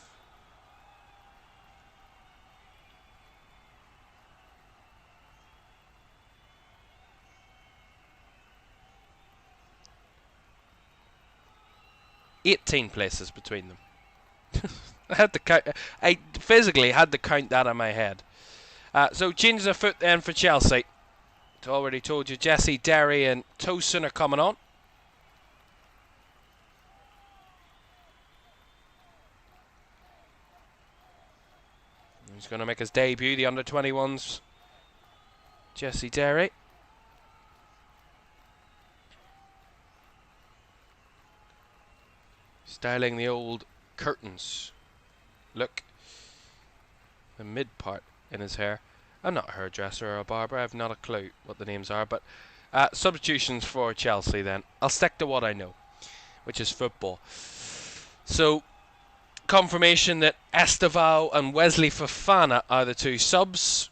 Speaker 1: "18 places between them." I had to count. I physically had to count that in my head. So changes of foot then for Chelsea. I already told you Jesse Derry and Tosin are coming on. He's going to make his debut, the under-21s. Jesse Derry. styling the old curtains look. The mid part in his hair. I'm not a hairdresser or a barber. I have not a clue what the names are. But substitutions for Chelsea then. I'll stick to what I know, which is football. So, confirmation that Esteval and Wesley Fofana are the two subs.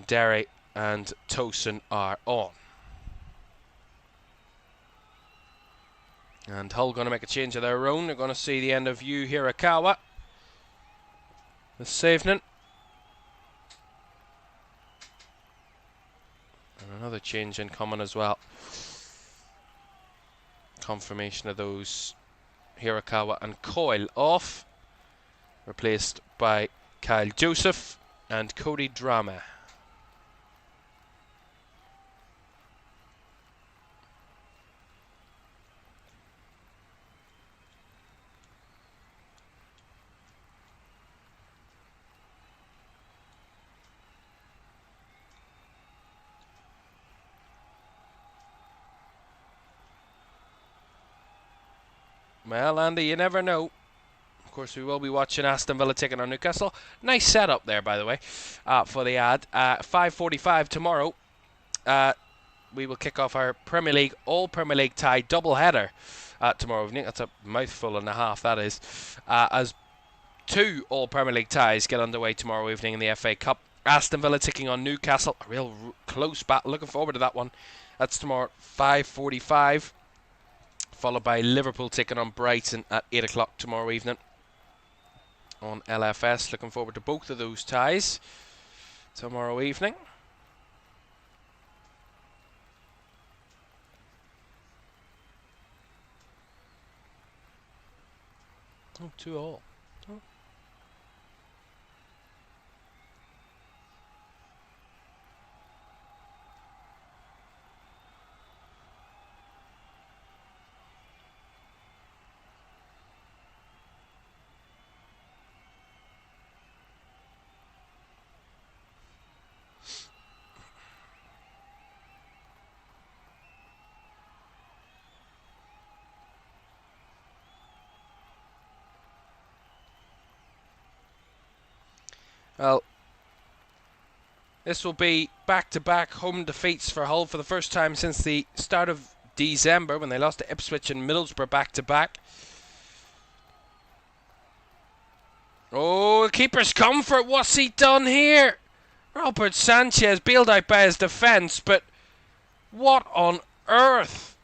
Speaker 1: Derry and Tosin are on. And Hull going to make a change of their own. They're going to see the end of Yu Hirakawa this evening. And another change incoming as well. Confirmation of those Hirakawa and Coyle off. Replaced by Kyle Joseph and Cody Drama. Well, Andy, you never know. Of course, we will be watching Aston Villa taking on Newcastle. Nice setup there, by the way, for the ad. 5:45 tomorrow, we will kick off our Premier League, all Premier League tie double-header tomorrow evening. That's a mouthful and a half, that is. As two all Premier League ties get underway tomorrow evening in the FA Cup. Aston Villa taking on Newcastle. A real close battle. Looking forward to that one. That's tomorrow at 5:45. Followed by Liverpool taking on Brighton at 8 o'clock tomorrow evening on LFS. Looking forward to both of those ties tomorrow evening. Oh, 2-2. Oh. Well, this will be back-to-back home defeats for Hull for the first time since the start of December when they lost to Ipswich and Middlesbrough back-to-back. Oh, the keeper's comfort. What's he done here? Robert Sanchez bailed out by his defence, but what on earth?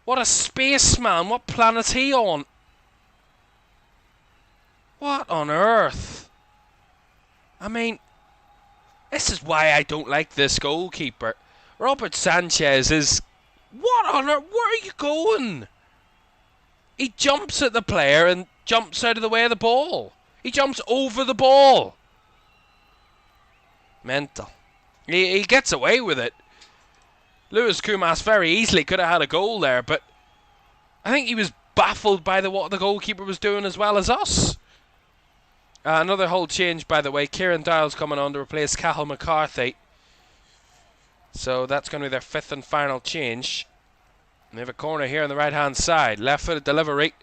Speaker 1: What a spaceman. What planet's he on? What on earth? I mean, this is why I don't like this goalkeeper. Robert Sanchez is... What on earth? Where are you going? He jumps at the player and jumps out of the way of the ball. He jumps over the ball. Mental. He gets away with it. Lewis Kumas very easily could have had a goal there, but I think he was baffled by what the goalkeeper was doing as well as us. Another Hull change, by the way. Kieran Dowell's coming on to replace Cahill McCarthy. So that's going to be their fifth and final change. And they have a corner here on the right-hand side. Left-footed delivery.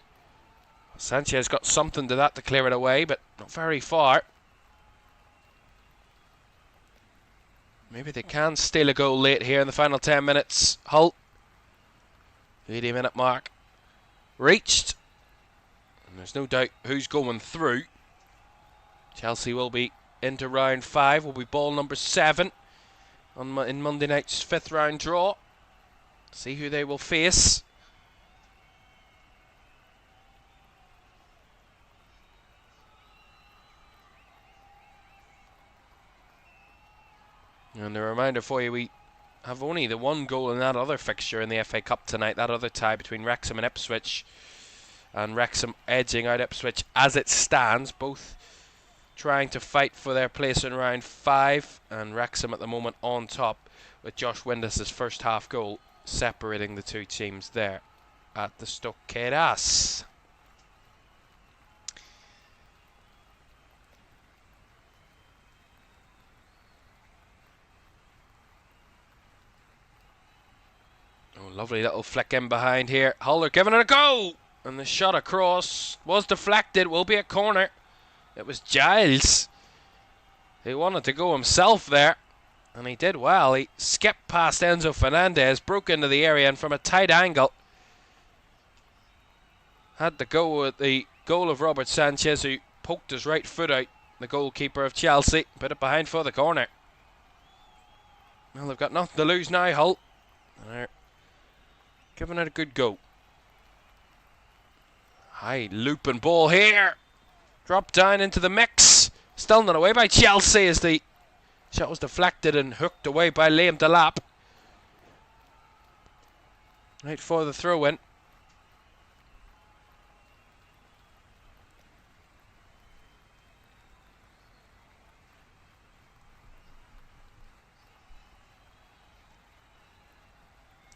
Speaker 1: Sanchez got something to that to clear it away, but not very far. Maybe they can steal a goal late here in the final 10 minutes. Hull. 80-minute mark. Reached. And there's no doubt who's going through. Chelsea will be into round 5. Will be ball number 7 in Monday night's 5th round draw. See who they will face. And a reminder for you, we have only the one goal in that other fixture in the FA Cup tonight. That other tie between Wrexham and Ipswich. And Wrexham edging out Ipswich as it stands. Both trying to fight for their place in round 5, and Wrexham at the moment on top with Josh Windus' first half goal separating the two teams there at the Stokeras. Oh, lovely little flick in behind here. Hull are giving it a go! And the shot across was deflected, will be a corner. It was Giles. He wanted to go himself there, and he did well. He skipped past Enzo Fernandez, broke into the area, and from a tight angle had to go with the goal of Robert Sanchez, who poked his right foot out, the goalkeeper of Chelsea. Put it behind for the corner. Well, they've got nothing to lose now, Hull. They're giving it a good go. High looping ball here. Dropped down into the mix. Still not away by Chelsea as the shot was deflected and hooked away by Liam Delap. Right for the throw in.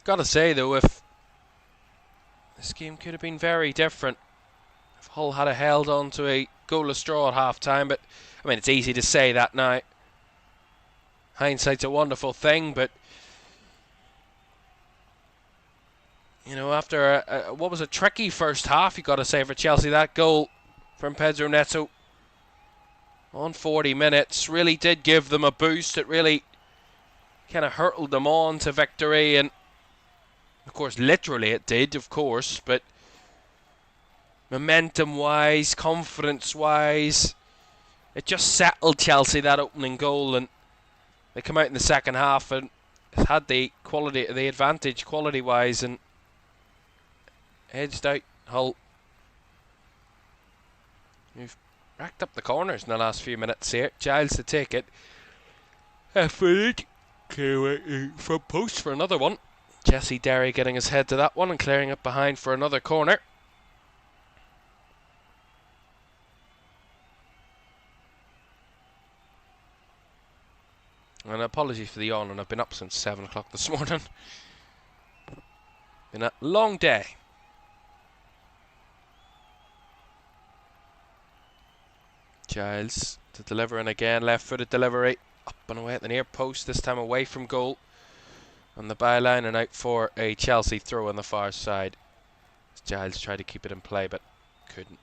Speaker 1: Gotta say though, if this game could have been very different if Hull had held on to a goalless draw at half time, but I mean it's easy to say that now. Hindsight's a wonderful thing, but you know, after what was a tricky first half, you got to say, for Chelsea, that goal from Pedro Neto on 40 minutes really did give them a boost. It really kind of hurtled them on to victory, and of course literally it did, of course, but momentum wise, confidence wise, it just settled Chelsea, that opening goal, and they come out in the second half and had the quality, the advantage quality wise, and edged out Hull. You've racked up the corners in the last few minutes here. Giles to take it. Effort. From post for another one. Jesse Derry getting his head to that one and clearing it behind for another corner. And apologies for the yawn, and I've been up since 7 o'clock this morning. Been a long day. Giles to deliver in again, left-footed delivery, up and away at the near post, this time away from goal. On the byline and out for a Chelsea throw on the far side. Giles tried to keep it in play but couldn't.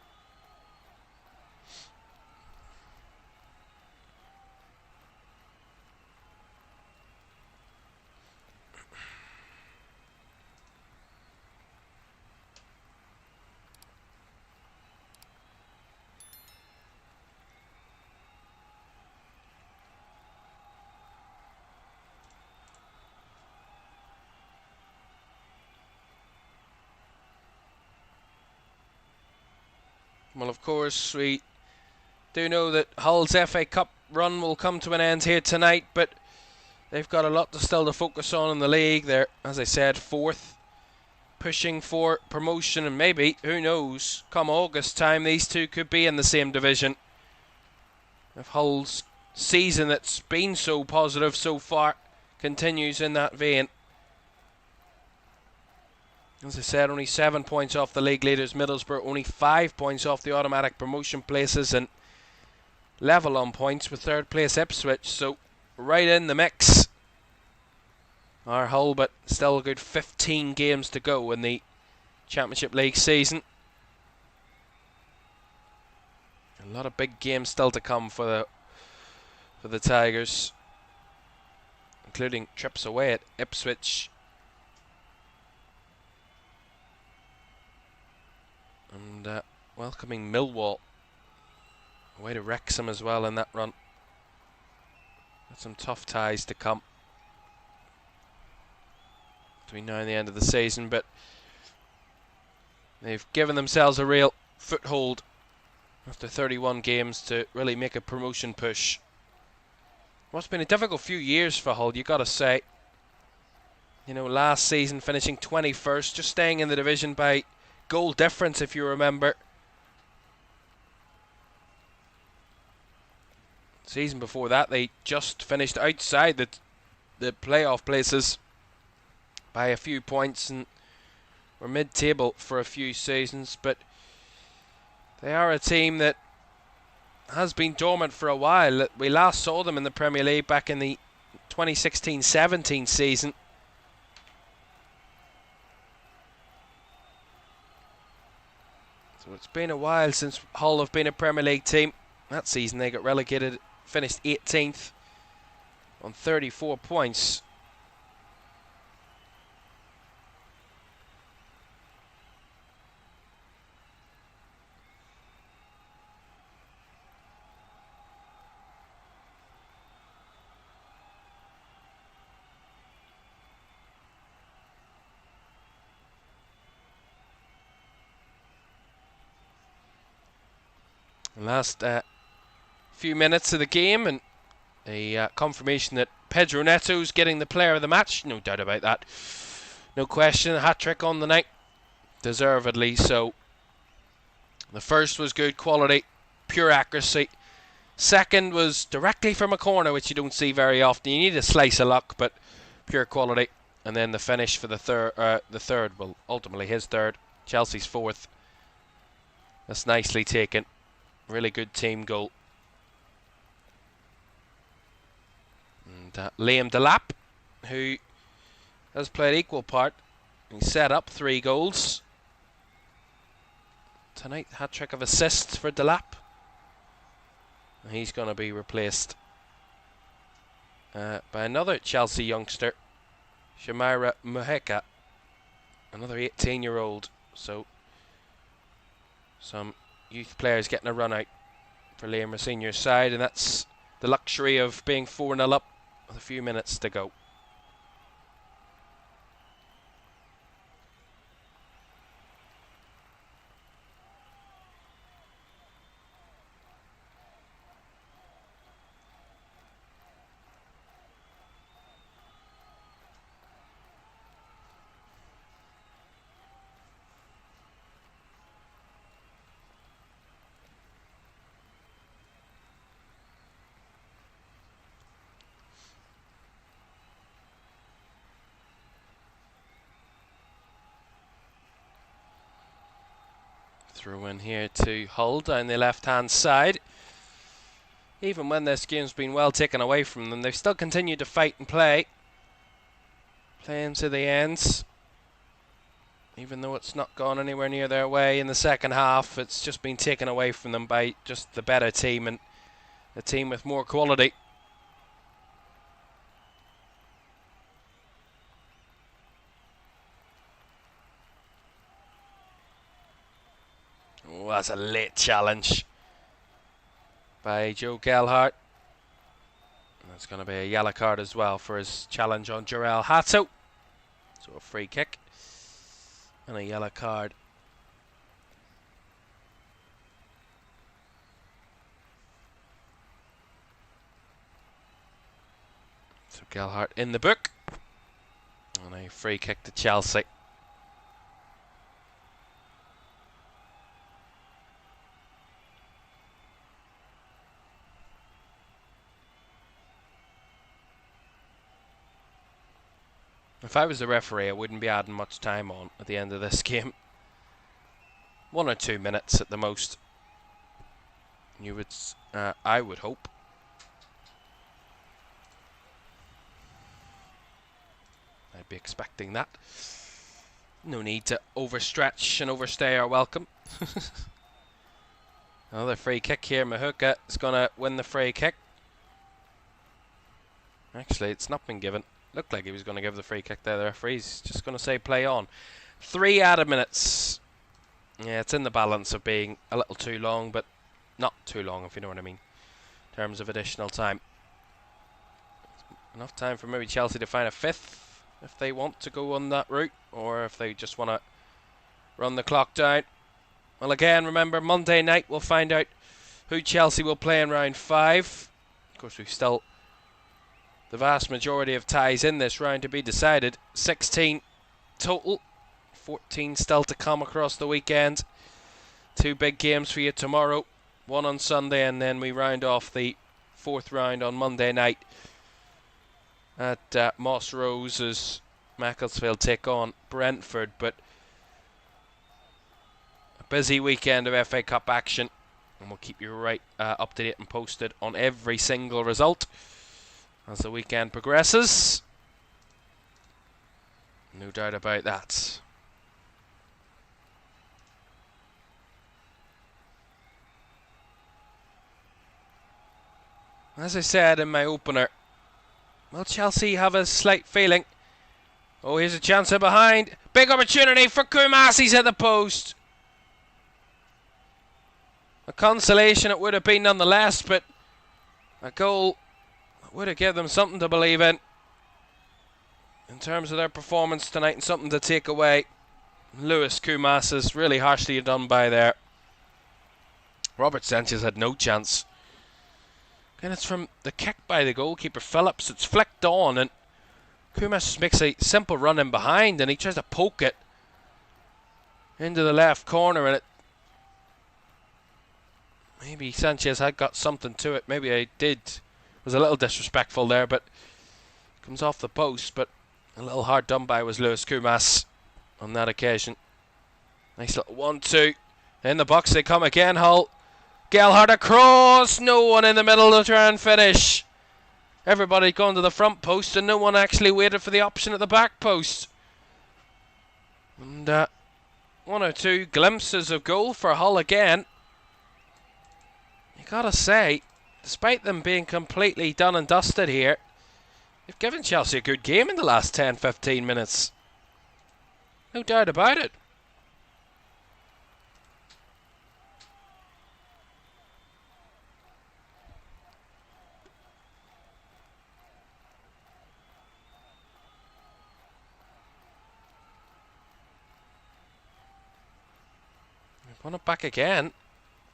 Speaker 1: Well, of course, we do know that Hull's FA Cup run will come to an end here tonight, but they've got a lot still to focus on in the league. They're, as I said, 4th, pushing for promotion, and maybe, who knows, come August time, these two could be in the same division. If Hull's season that's been so positive so far continues in that vein. As I said, only 7 points off the league leaders Middlesbrough, only 5 points off the automatic promotion places, and level on points with 3rd place Ipswich, so right in the mix are Hull, but still a good 15 games to go in the Championship League season. A lot of big games still to come for the Tigers, including trips away at Ipswich and welcoming Millwall away to Wrexham as well in that run. Got some tough ties to come between now and the end of the season, but they've given themselves a real foothold after 31 games to really make a promotion push. What's been a difficult few years for Hull, you gotta say. You know, last season finishing 21st, just staying in the division by goal difference, if you remember. Season before that, they just finished outside the playoff places by a few points and were mid-table for a few seasons, but they are a team that has been dormant for a while. We last saw them in the Premier League back in the 2016-17 season. So it's been a while since Hull have been a Premier League team. That season they got relegated, finished 18th on 34 points. Last few minutes of the game, and a confirmation that Pedro Neto's getting the player of the match. No doubt about that. No question, a hat-trick on the night. Deservedly so. The first was good quality, pure accuracy. Second was directly from a corner, which you don't see very often. You need a slice of luck, but pure quality. And then the finish for the third, well, ultimately his third, Chelsea's fourth. That's nicely taken. Really good team goal. And Liam Delap, who has played equal part. He set up 3 goals. Tonight, hat-trick of assists for Delap. And he's going to be replaced by another Chelsea youngster, Shamira Muheka, another 18-year-old. So, some youth players getting a run out for Liam Senior's side, and that's the luxury of being 4-0 up with a few minutes to go. Throw in here to Hull down the left-hand side. Even when this game's been well taken away from them, they've still continued to fight and play. Playing to the ends. Even though it's not gone anywhere near their way in the second half, it's just been taken away from them by just the better team and the team with more quality. Oh, that's a late challenge by Joe Gelhardt. That's going to be a yellow card as well for his challenge on Jarell Hato. So a free kick and a yellow card. So Gelhardt in the book. And a free kick to Chelsea. If I was the referee, I wouldn't be adding much time on at the end of this game. 1 or 2 minutes at the most. You would, I would hope. I'd be expecting that. No need to overstretch and overstay our welcome. Another free kick here. Mahuka is going to win the free kick. Actually, it's not been given. Looked like he was going to give the free kick there. The referee's just going to say play on. 3 added minutes. Yeah, it's in the balance of being a little too long, but not too long, if you know what I mean, in terms of additional time. Enough time for maybe Chelsea to find a 5th if they want to go on that route, or if they just want to run the clock down. Well, again, remember, Monday night we'll find out who Chelsea will play in round 5. Of course, we've still the vast majority of ties in this round to be decided. 16 total. 14 still to come across the weekend. 2 big games for you tomorrow. 1 on Sunday, and then we round off the 4th round on Monday night at Moss Rose as Macclesfield take on Brentford. But a busy weekend of FA Cup action, and we'll keep you right up to date and posted on every single result as the weekend progresses. No doubt about that. As I said in my opener, will Chelsea have a slight feeling? Oh, here's a chance in behind. Big opportunity for Kumas. He's at the post. A consolation it would have been nonetheless, but a goal that would have given them something to believe in terms of their performance tonight, and something to take away. Lewis Kumas is really harshly done by there. Robert Sanchez had no chance. And it's from the kick by the goalkeeper Phillips. It's flicked on, and Kumas makes a simple run in behind, and he tries to poke it into the left corner, and maybe Sanchez had got something to it. Maybe I did. Was a little disrespectful there, but comes off the post. But a little hard done by was Lewis Kumas on that occasion. Nice little 1-2. In the box they come again, Hull. Gelhardt across. No one in the middle to try and finish. Everybody going to the front post, and no one actually waited for the option at the back post. And one or two glimpses of goal for Hull again. You gotta say, despite them being completely done and dusted here, they've given Chelsea a good game in the last 10-15 minutes. No doubt about it. They've won it back again.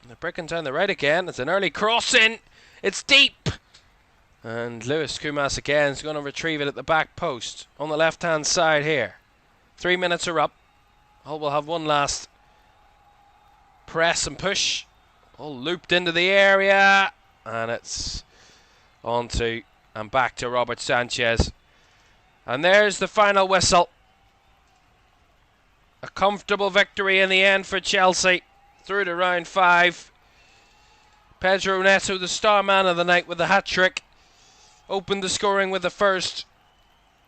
Speaker 1: They're breaking down the right again. It's an early crossing. It's deep. And Lewis Kumas again is going to retrieve it at the back post on the left-hand side here. 3 minutes are up. Hull will have one last press and push. All looped into the area. And it's on to and back to Robert Sanchez. And there's the final whistle. A comfortable victory in the end for Chelsea. Through to round 5. Pedro Neto, the star man of the night with the hat-trick, opened the scoring with the first.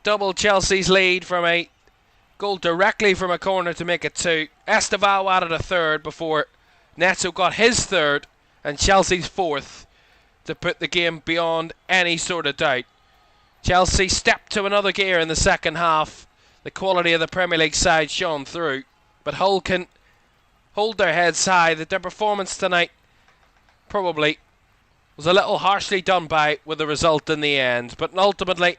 Speaker 1: Doubled Chelsea's lead from a goal directly from a corner to make it 2. Esteval added a third before Neto got his third and Chelsea's fourth to put the game beyond any sort of doubt. Chelsea stepped to another gear in the second half. The quality of the Premier League side shone through, but Hull can hold their heads high that their performance tonight probably was a little harshly done by with the result in the end. But ultimately,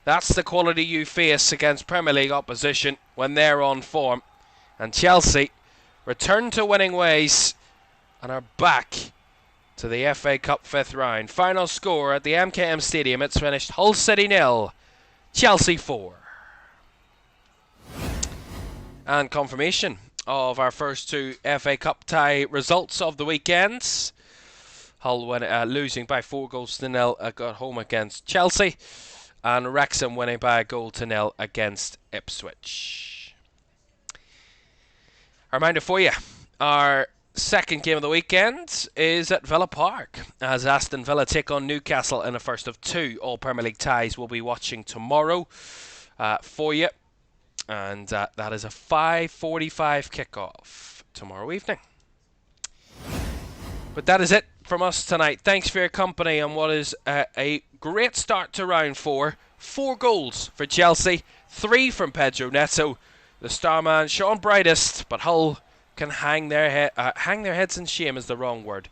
Speaker 1: that's the quality you face against Premier League opposition when they're on form. And Chelsea return to winning ways and are back to the FA Cup 5th round. Final score at the MKM Stadium. It's finished Hull City 0, Chelsea 4. And confirmation of our first two FA Cup tie results of the weekends. Hull losing by 4-0 at home against Chelsea, and Wrexham winning by 1-0 against Ipswich. A reminder for you, our second game of the weekend is at Villa Park, as Aston Villa take on Newcastle in the first of two All Premier League ties. We'll be watching tomorrow for you. And that is a 5:45 kickoff tomorrow evening. But that is it from us tonight. Thanks for your company on what is a great start to round 4. 4 goals for Chelsea, 3 from Pedro Neto. The star man shone brightest, but Hull can hang their heads in shame is the wrong word.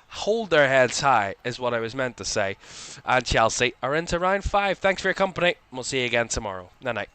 Speaker 1: Hold their heads high is what I was meant to say. And Chelsea are into round 5. Thanks for your company. We'll see you again tomorrow. Night night.